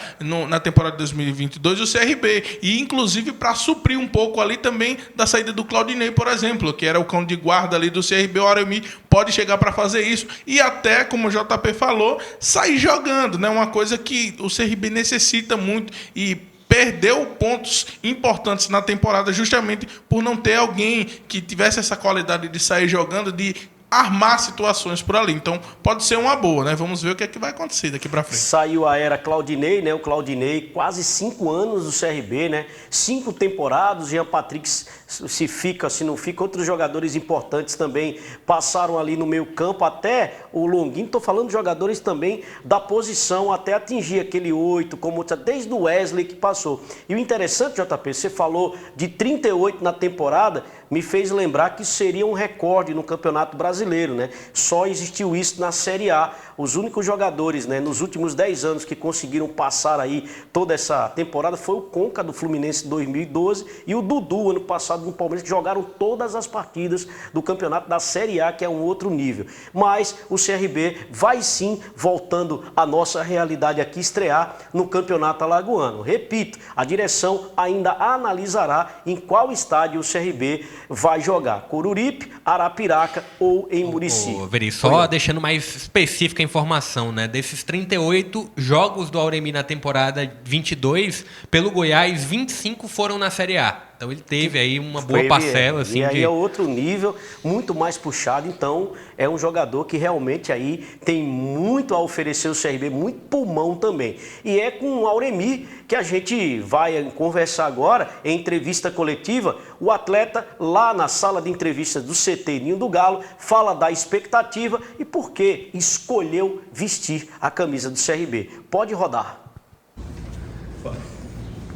na temporada de 2022 do CRB, e inclusive para suprir um pouco ali também da saída do Claudinei, por exemplo, que era o cão de guarda ali do CRB. O Auremi pode chegar para fazer isso e até, como o JP falou, sair jogando, né? Uma coisa que o CRB necessita muito e perdeu pontos importantes na temporada justamente por não ter alguém que tivesse essa qualidade de sair jogando, de armar situações por ali. Então, pode ser uma boa, né? Vamos ver o que é que vai acontecer daqui para frente. Saiu a era Claudinei, né? O Claudinei, quase 5 anos do CRB, né? 5 temporadas, Jean Patrick se fica, se não fica, outros jogadores importantes também passaram ali no meio campo, até o Longuinho, estou falando de jogadores também da posição, até atingir aquele 8, como desde o Wesley que passou. E o interessante, JP, você falou de 38 na temporada, me fez lembrar que seria um recorde no Campeonato Brasileiro, né? Só existiu isso na Série A. Os únicos jogadores, né, nos últimos 10 anos que conseguiram passar aí toda essa temporada foi o Conca do Fluminense em 2012 e o Dudu, ano passado, no Palmeiras, que jogaram todas as partidas do campeonato da Série A, que é um outro nível. Mas o CRB vai sim, voltando à nossa realidade aqui, estrear no Campeonato Alagoano. Repito, a direção ainda analisará em qual estádio o CRB vai jogar. Coruripe, Arapiraca ou em Murici. Veri, só deixando mais específica a informação, né? Desses 38 jogos do Auremi na temporada 22, pelo Goiás, 25 foram na Série A. Então ele teve aí uma boa parcela. Assim, e aí é outro nível, muito mais puxado. Então é um jogador que realmente aí tem muito a oferecer o CRB, muito pulmão também. E é com o Auremi que a gente vai conversar agora, em entrevista coletiva. O atleta, lá na sala de entrevistas do CT Ninho do Galo, fala da expectativa e por que escolheu vestir a camisa do CRB. Pode rodar.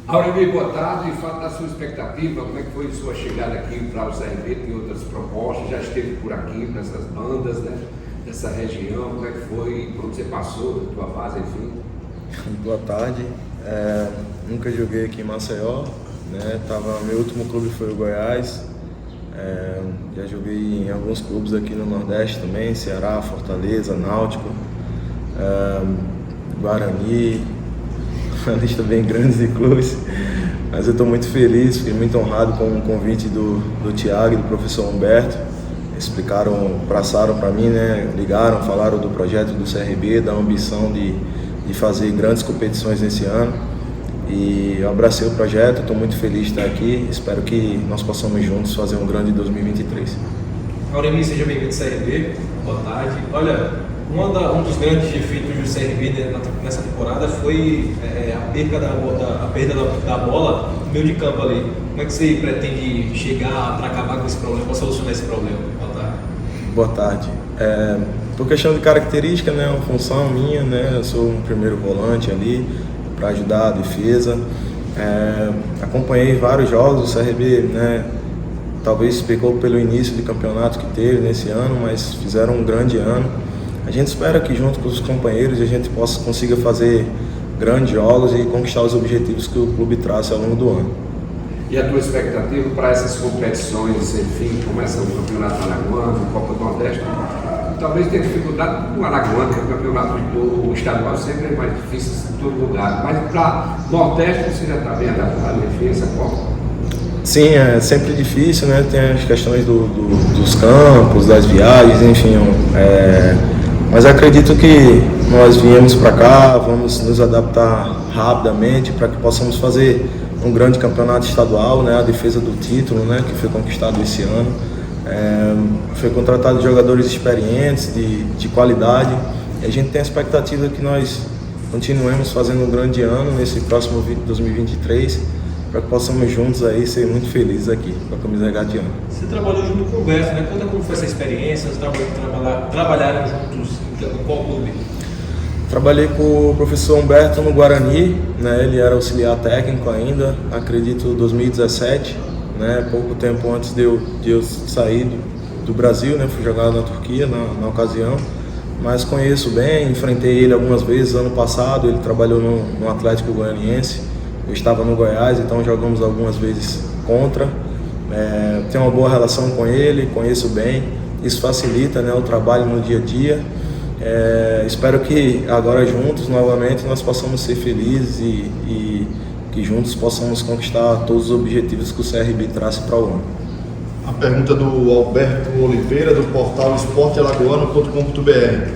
Auremi, boa tarde. E fala da sua expectativa, como é que foi sua chegada aqui para o CRB? Tem outras propostas, já esteve por aqui, nessas bandas, né? Dessa região, como é que foi, como você passou, da tua fase, enfim? Boa tarde. Nunca joguei aqui em Maceió, né? Meu último clube foi o Goiás. Já joguei em alguns clubes aqui no Nordeste também, Ceará, Fortaleza, Náutico, Guarani, uma lista bem grande de clubes, mas eu estou muito feliz, fiquei muito honrado com o convite do Thiago e do professor Humberto. Passaram para mim, né? Ligaram, falaram do projeto do CRB, da ambição de fazer grandes competições nesse ano, e eu abracei o projeto, estou muito feliz de estar aqui, espero que nós possamos juntos fazer um grande 2023. Auremi, seja bem-vindo ao CRB, boa tarde. Olha, um dos grandes defeitos do CRB nessa temporada foi a perda da bola no meio de campo ali. Como é que você pretende chegar para acabar com esse problema, para solucionar esse problema? Boa tarde. Boa tarde. Por questão de característica, né, uma função minha, né, eu sou um primeiro volante ali para ajudar a defesa. Acompanhei vários jogos, o CRB, né, talvez pecou pelo início de campeonato que teve nesse ano, mas fizeram um grande ano. A gente espera que junto com os companheiros a gente consiga fazer grandes jogos e conquistar os objetivos que o clube traça ao longo do ano. E a tua expectativa para essas competições, enfim, começa o Campeonato Alagoano, Copa do Nordeste, talvez tenha dificuldade no Alagoano, que é o campeonato do estadual sempre é mais difícil em todo lugar, mas para Nordeste você já está bem adaptado, enfim, essa Copa. Sim, é sempre difícil, né? Tem as questões dos campos, das viagens, enfim. Mas acredito que nós viemos para cá, vamos nos adaptar rapidamente para que possamos fazer um grande campeonato estadual, né? A defesa do título, né? Que foi conquistado esse ano. Foi contratado jogadores experientes, de qualidade. E a gente tem a expectativa que nós continuemos fazendo um grande ano nesse próximo 2023. Para que possamos juntos aí ser muito felizes aqui com a camisa regatiana. Você trabalhou junto com o Humberto, né? Conta como foi essa experiência, trabalharam juntos em qual clube? Trabalhei com o professor Humberto no Guarani, né? Ele era auxiliar técnico ainda, acredito 2017, né? Pouco tempo antes de eu sair do Brasil, né? Fui jogar na Turquia na ocasião, mas conheço bem, enfrentei ele algumas vezes ano passado, ele trabalhou no Atlético Goianiense. Eu estava no Goiás, então jogamos algumas vezes contra. Tenho uma boa relação com ele, conheço bem. Isso facilita, né, o trabalho no dia a dia. Espero que agora juntos, novamente, nós possamos ser felizes e que juntos possamos conquistar todos os objetivos que o CRB traz para o ano. A pergunta do Alberto Oliveira, do portal esportealagoano.com.br.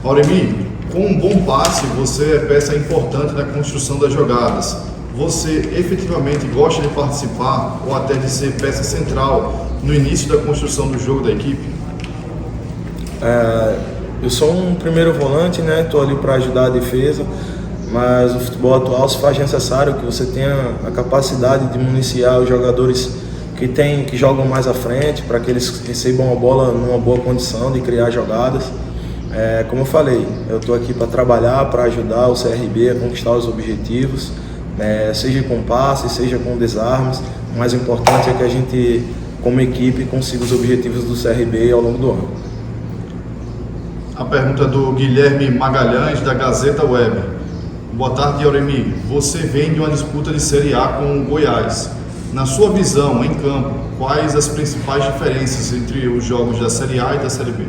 Auremir, com um bom passe, você é peça importante na construção das jogadas. Você efetivamente gosta de participar ou até de ser peça central no início da construção do jogo da equipe? Eu sou um primeiro volante, né? Estou ali para ajudar a defesa, mas o futebol atual se faz necessário que você tenha a capacidade de municiar os jogadores que jogam mais à frente, para que eles recebam a bola numa boa condição de criar jogadas. Como eu falei, eu estou aqui para trabalhar, para ajudar o CRB a conquistar os objetivos, seja com passes, seja com desarmes. O mais importante é que a gente, como equipe, consiga os objetivos do CRB ao longo do ano. A pergunta do Guilherme Magalhães, da Gazeta Web. Boa tarde, Auremir. Você vem de uma disputa de Série A com o Goiás. Na sua visão, em campo, quais as principais diferenças entre os jogos da Série A e da Série B?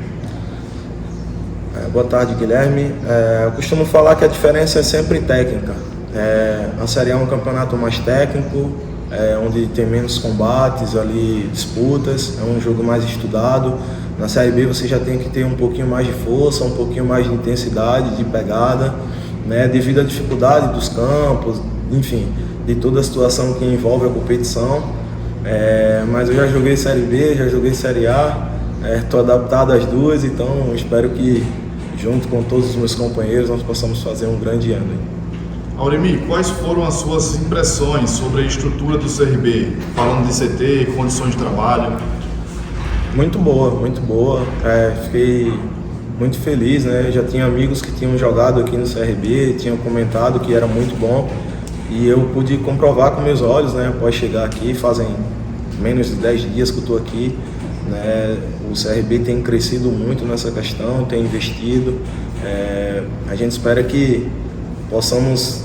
Boa tarde, Guilherme. Eu costumo falar que a diferença é sempre técnica. A Série A é um campeonato mais técnico, onde tem menos combates, ali, disputas, é um jogo mais estudado. Na Série B você já tem que ter um pouquinho mais de força, um pouquinho mais de intensidade, de pegada, né, devido à dificuldade dos campos, enfim, de toda a situação que envolve a competição. Mas eu já joguei Série B, já joguei Série A, estou adaptado às duas, então espero que junto com todos os meus companheiros nós possamos fazer um grande ano. Auremir, quais foram as suas impressões sobre a estrutura do CRB, falando de CT, condições de trabalho? Muito boa, muito boa. Fiquei muito feliz, né? Já tinha amigos que tinham jogado aqui no CRB, tinham comentado que era muito bom e eu pude comprovar com meus olhos, né? Após chegar aqui, fazem menos de 10 dias que eu estou aqui, né? O CRB tem crescido muito nessa questão, tem investido. A gente espera que possamos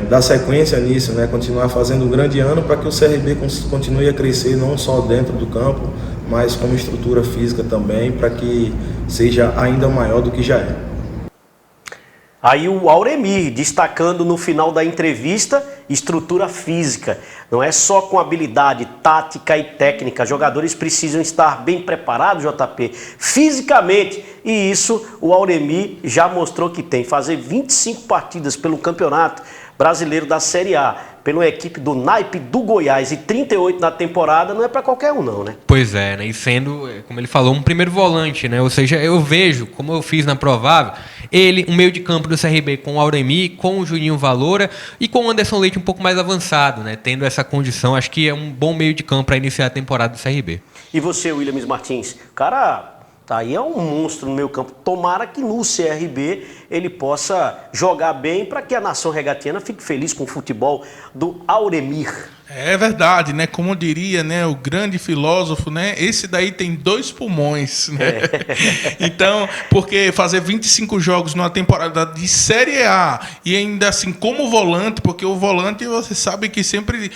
dar sequência nisso, né? Continuar fazendo um grande ano para que o CRB continue a crescer não só dentro do campo, mas como estrutura física também, para que seja ainda maior do que já é. Aí o Auremir destacando no final da entrevista estrutura física. Não é só com habilidade tática e técnica. Jogadores precisam estar bem preparados, JP, fisicamente. E isso o Auremir já mostrou que tem. Fazer 25 partidas pelo Campeonato Brasileiro da Série A, pela equipe do naipe do Goiás e 38 na temporada, não é para qualquer um não, né? Pois é, né? E sendo, como ele falou, um primeiro volante, né? Ou seja, eu vejo, como eu fiz na Provável, ele, um meio de campo do CRB com o Auremir, com o Juninho Valora e com o Anderson Leite um pouco mais avançado, né? Tendo essa condição, acho que é um bom meio de campo para iniciar a temporada do CRB. E você, Williams Martins? Cara, aí é um monstro no meio campo. Tomara que no CRB ele possa jogar bem para que a nação regatiana fique feliz com o futebol do Auremir. É verdade, né? Como diria, né, o grande filósofo, né? Esse daí tem 2 pulmões, né? Então, porque fazer 25 jogos numa temporada de Série A e ainda assim como volante, porque o volante você sabe que sempre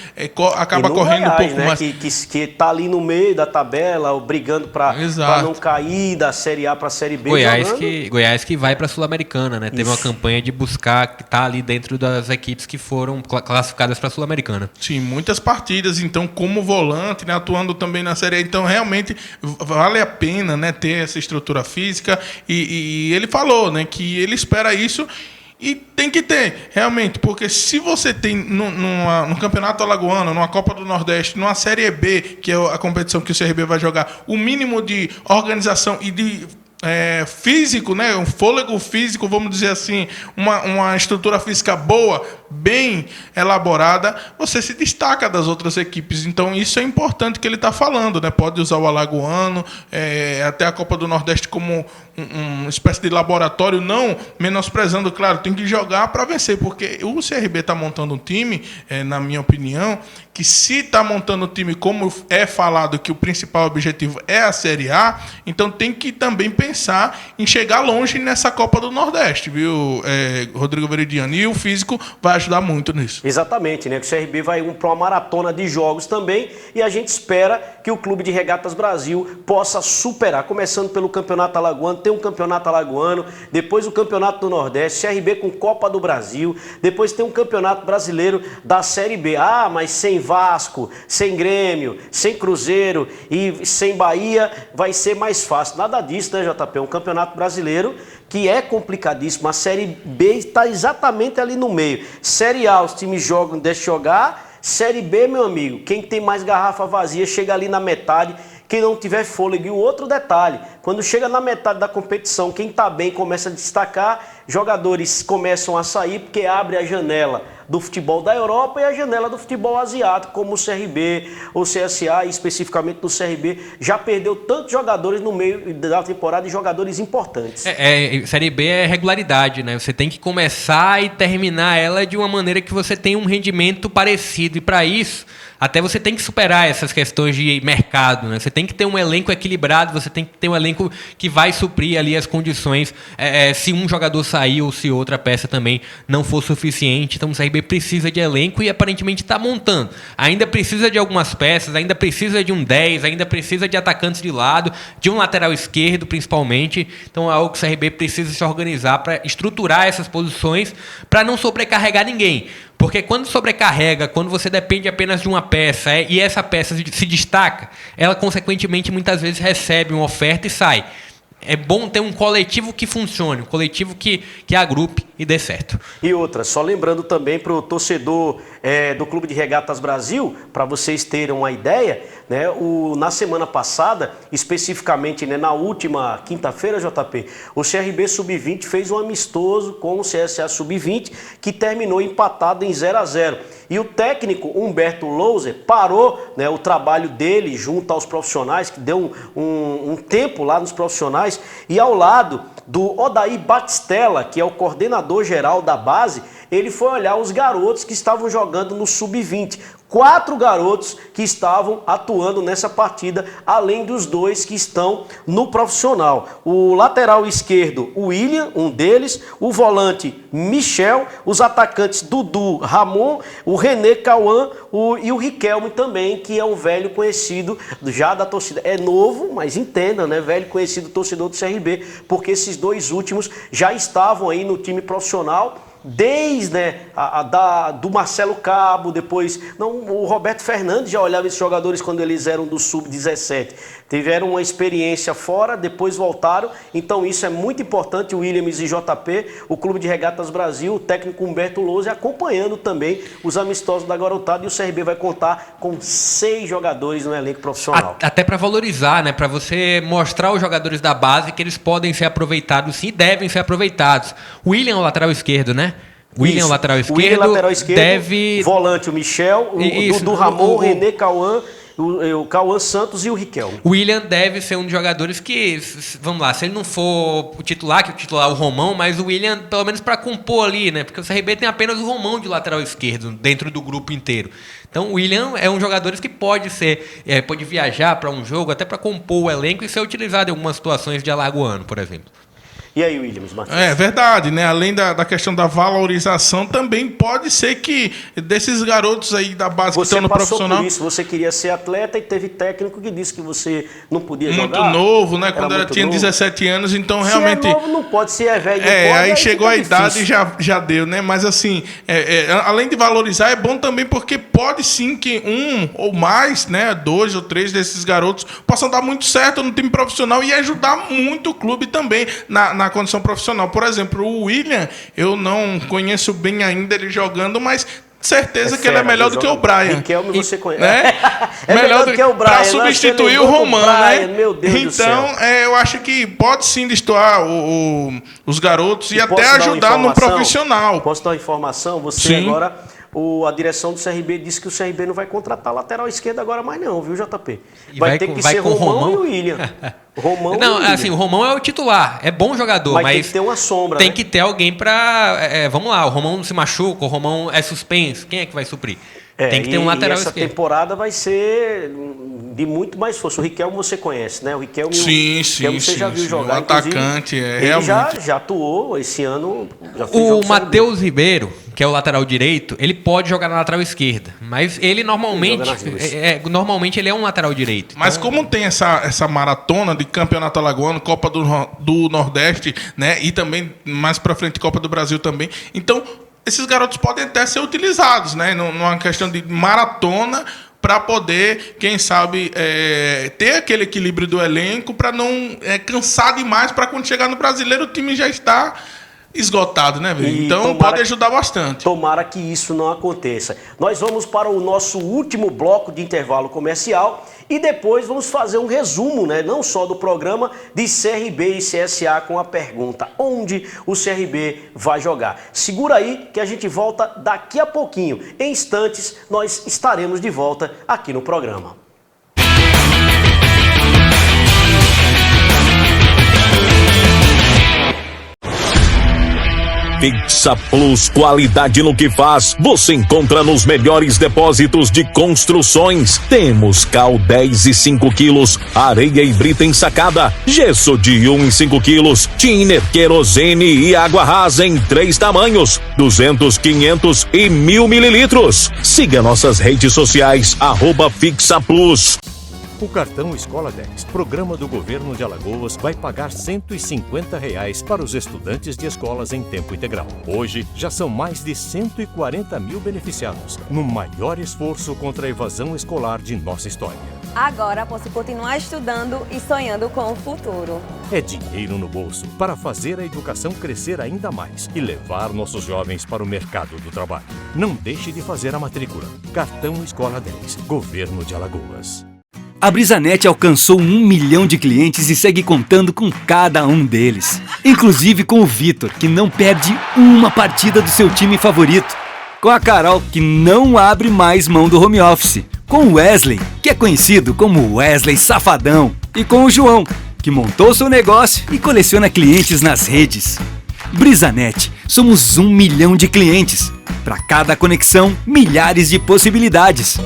acaba correndo Goiás, um pouco né? mais. Que tá ali no meio da tabela, brigando para não cair da Série A para a Série B. Goiás que vai para a Sul-Americana, né? Teve uma campanha de buscar estar ali dentro das equipes que foram classificadas para a Sul-Americana. Sim, muitas partidas, então, como volante, né, atuando também na Série A. Então, realmente, vale a pena, né, ter essa estrutura física. E ele falou, né, que ele espera isso e tem que ter, realmente. Porque se você tem no Campeonato Alagoano, numa Copa do Nordeste, numa Série B, que é a competição que o CRB vai jogar, o mínimo de organização e de físico, né, um fôlego físico, vamos dizer assim, uma estrutura física boa, bem elaborada, você se destaca das outras equipes. Então isso é importante que ele está falando, né? Pode usar o Alagoano, até a Copa do Nordeste como uma espécie de laboratório, não menosprezando, claro, tem que jogar para vencer, porque o CRB está montando um time, na minha opinião, que se está montando um time como é falado que o principal objetivo é a Série A, então tem que também pensar em chegar longe nessa Copa do Nordeste, viu, Rodrigo Veridiano? E o físico vai ajudar muito nisso. Exatamente, né? O CRB vai para uma maratona de jogos também e a gente espera que o Clube de Regatas Brasil possa superar, começando pelo Campeonato Alagoano, tem um Campeonato Alagoano, depois o Campeonato do Nordeste, CRB com Copa do Brasil, depois tem um Campeonato Brasileiro da Série B. Ah, mas sem Vasco, sem Grêmio, sem Cruzeiro e sem Bahia vai ser mais fácil. Nada disso, né, JP? Um Campeonato Brasileiro que é complicadíssimo. A Série B está exatamente ali no meio. Série A, os times jogam, deixam jogar. Série B, meu amigo, quem tem mais garrafa vazia chega ali na metade. Quem não tiver fôlego. E o outro detalhe, quando chega na metade da competição, quem está bem começa a destacar, jogadores começam a sair porque abre a janela do futebol da Europa e a janela do futebol asiático, como o CRB, o CSA, e especificamente do CRB, já perdeu tantos jogadores no meio da temporada e jogadores importantes. Série B é regularidade, né? Você tem que começar e terminar ela de uma maneira que você tenha um rendimento parecido. E para isso, até você tem que superar essas questões de mercado, né? Você tem que ter um elenco equilibrado, você tem que ter um elenco que vai suprir ali as condições se um jogador sair ou se outra peça também não for suficiente. Então o CRB precisa de elenco e aparentemente está montando. Ainda precisa de algumas peças, ainda precisa de um 10, ainda precisa de atacantes de lado, de um lateral esquerdo principalmente. Então é algo que o CRB precisa se organizar para estruturar essas posições para não sobrecarregar ninguém. Porque quando sobrecarrega, quando você depende apenas de uma peça e essa peça se destaca, ela consequentemente muitas vezes recebe uma oferta e sai. É bom ter um coletivo que funcione, um coletivo que agrupe e dê certo. E outra, só lembrando também para o torcedor do Clube de Regatas Brasil, para vocês terem uma ideia, né, na semana passada, especificamente, né, na última quinta-feira, JP, o CRB Sub-20 fez um amistoso com o CSA Sub-20 que terminou empatado em 0-0. E o técnico Humberto Louser parou, né, o trabalho dele junto aos profissionais, que deu um tempo lá nos profissionais, e ao lado do Odair Batistella, que é o coordenador geral da base, ele foi olhar os garotos que estavam jogando no Sub-20. 4 garotos que estavam atuando nessa partida, além dos 2 que estão no profissional. O lateral esquerdo, o William, um deles, o volante Michel, os atacantes Dudu, Ramon, o René Cauã e o Riquelme também, que é um velho conhecido já da torcida. É novo, mas entenda, né? Velho conhecido torcedor do CRB, porque esses 2 últimos já estavam aí no time profissional, desde, né, do Marcelo Cabo, depois o Roberto Fernandes já olhava esses jogadores quando eles eram do Sub-17. Tiveram uma experiência fora, depois voltaram. Então isso é muito importante, o Williams e JP, o Clube de Regatas Brasil, o técnico Humberto Louser acompanhando também os amistosos da garotada, e o CRB vai contar com 6 jogadores no elenco profissional. Até para valorizar, né, para você mostrar aos jogadores da base que eles podem ser aproveitados sim, devem ser aproveitados. O William é o lateral esquerdo, né? William, lateral esquerdo, lateral esquerdo, volante o Michel, o Dudu Ramon, o René Cauã o Cauã Santos e o Riquelme. O William deve ser um dos jogadores que, vamos lá, se ele não for o titular, que o titular é o Romão, mas o William, pelo menos para compor ali, né? Porque o CRB tem apenas o Romão de lateral esquerdo dentro do grupo inteiro. Então o William é um jogador que pode viajar para um jogo, até para compor o elenco e ser utilizado em algumas situações de Alagoano, por exemplo. E aí, Williams, Martins? É verdade, né? Além da questão da valorização, também pode ser que desses garotos aí da base que estão no profissional... Por isso, você queria ser atleta e teve técnico que disse que você não podia jogar. Muito novo, né? Quando ela tinha 17 anos, então realmente... Se é novo, não pode, se é velho, não pode. Aí chegou a idade e já deu, né? Mas assim, além de valorizar, é bom também porque pode sim que um ou mais, né? 2 ou 3 desses garotos possam dar muito certo no time profissional e ajudar muito o clube também na condição profissional. Por exemplo, o William, eu não conheço bem ainda ele jogando, mas certeza que ele é melhor do que o Brian. Riquelme você conhece. Né? Melhor do que o Brian. Para substituir o Romano, né? Meu Deus do céu. Então, eu acho que pode sim destoar os garotos e até ajudar no profissional. Posso dar uma informação? Você sim. Agora... A direção do CRB disse que o CRB não vai contratar lateral esquerdo agora mais não, viu, JP? Vai ter que ser Romão e o William. Assim, o Romão é o titular, é bom jogador, mas tem que ter uma sombra, tem né? que ter alguém pra... vamos lá, o Romão se machuca, o Romão é suspenso, quem é que vai suprir? Tem que ter um lateral esquerdo. Essa temporada vai ser de muito mais força. O Riquelme você conhece, né? O Riquelme, sim, você já viu jogar. O atacante, realmente. Ele já atuou esse ano. O Matheus Ribeiro, que é o lateral direito, ele pode jogar na lateral esquerda, mas ele normalmente ele é um lateral direito. Mas então, como tem essa maratona de campeonato alagoano, Copa do Nordeste, né? E também mais pra frente Copa do Brasil também. Então esses garotos podem até ser utilizados, né? Numa questão de maratona, para poder, quem sabe, ter aquele equilíbrio do elenco, para não cansar demais, para quando chegar no Brasileiro o time já está esgotado, né, velho? Então pode ajudar bastante. Tomara que isso não aconteça. Nós vamos para o nosso último bloco de intervalo comercial e depois vamos fazer um resumo, né, não só do programa de CRB e CSA com a pergunta: onde o CRB vai jogar? Segura aí que a gente volta daqui a pouquinho. Em instantes nós estaremos de volta aqui no programa. Fixa Plus, qualidade no que faz, você encontra nos melhores depósitos de construções. Temos cal 10 e 5 quilos, areia e brita ensacada, gesso de 1 e 5 quilos, thinner, querosene e água rasa em 3 tamanhos, 200, 500 e 1000 mililitros. Siga nossas redes sociais, @Fixa Plus. O cartão Escola 10, programa do governo de Alagoas, vai pagar R$ 150 para os estudantes de escolas em tempo integral. Hoje, já são mais de 140 mil beneficiados, no maior esforço contra a evasão escolar de nossa história. Agora posso continuar estudando e sonhando com o futuro. É dinheiro no bolso para fazer a educação crescer ainda mais e levar nossos jovens para o mercado do trabalho. Não deixe de fazer a matrícula. Cartão Escola 10, Governo de Alagoas. A Brisanet alcançou 1 milhão de clientes e segue contando com cada um deles. Inclusive com o Vitor, que não perde uma partida do seu time favorito. Com a Carol, que não abre mais mão do home office. Com o Wesley, que é conhecido como Wesley Safadão. E com o João, que montou seu negócio e coleciona clientes nas redes. Brisanet, somos 1 milhão de clientes. Para cada conexão, milhares de possibilidades.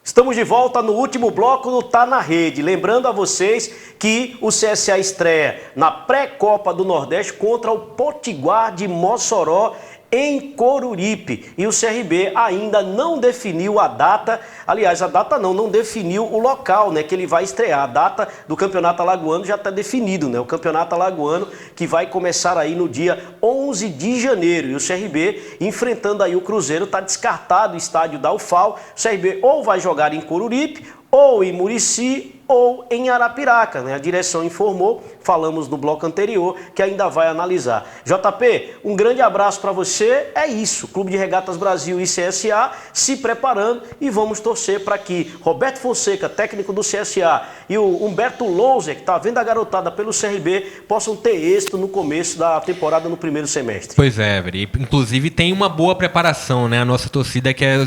Estamos de volta no último bloco do Tá na Rede. Lembrando a vocês que o CSA estreia na pré-Copa do Nordeste contra o Potiguar de Mossoró, em Coruripe. E o CRB ainda não definiu a data, aliás, a data não definiu o local, né, que ele vai estrear. A data do Campeonato Alagoano já está definido, né? O Campeonato Alagoano que vai começar aí no dia 11 de janeiro. E o CRB enfrentando aí o Cruzeiro, está descartado o estádio da UFAL. O CRB ou vai jogar em Coruripe, ou em Murici, ou em Arapiraca, né? A direção informou, falamos no bloco anterior, que ainda vai analisar. JP, um grande abraço para você. É isso, Clube de Regatas Brasil e CSA se preparando e vamos torcer para que Roberto Fonseca, técnico do CSA, e o Humberto Louser, que está vendo a garotada pelo CRB, possam ter êxito no começo da temporada no primeiro semestre. Pois é, Veri. Inclusive tem uma boa preparação, né? A nossa torcida que é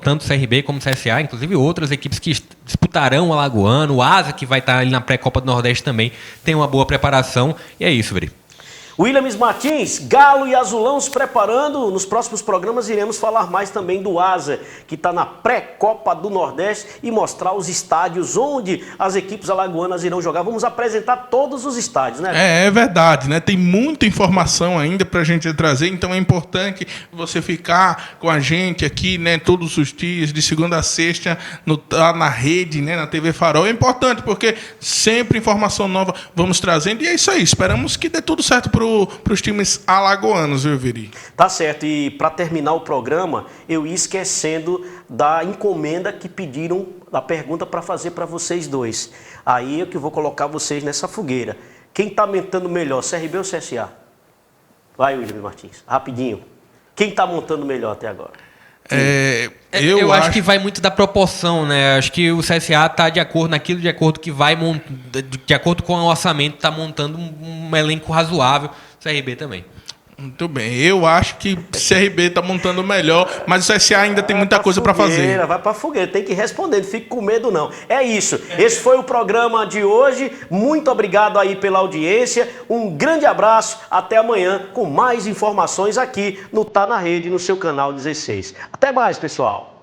tanto o CRB como o CSA, inclusive outras equipes que disputarão o Alagoano, o Asa, que vai estar ali na pré-Copa do Nordeste também, tem uma boa preparação. E é isso, Veri. Williams Martins, Galo e Azulão se preparando. Nos próximos programas iremos falar mais também do Asa, que está na pré-Copa do Nordeste, e mostrar os estádios onde as equipes alagoanas irão jogar. Vamos apresentar todos os estádios, né? É verdade, né? Tem muita informação ainda para a gente trazer, então é importante você ficar com a gente aqui, né? Todos os dias, de segunda a sexta, na rede, né? Na TV Farol. É importante porque sempre informação nova vamos trazendo, e é isso aí. Esperamos que dê tudo certo para os times alagoanos, viu, Veri? Tá certo, e para terminar o programa, eu ia esquecendo da encomenda que pediram, da pergunta para fazer para vocês dois. Aí eu que vou colocar vocês nessa fogueira. Quem está montando melhor, CRB ou CSA? Vai, William Martins, rapidinho. Quem está montando melhor até agora? Eu acho que vai muito da proporção, né? Acho que o CSA está de acordo com o orçamento, está montando um elenco razoável. O CRB também. Muito bem. Eu acho que o CRB está montando melhor, mas o CSA ainda tem muita coisa para fazer. Vai para fogueira, tem que responder, não fique com medo não. É isso. Esse foi o programa de hoje. Muito obrigado aí pela audiência. Um grande abraço. Até amanhã com mais informações aqui no Tá na Rede, no seu canal 16. Até mais, pessoal.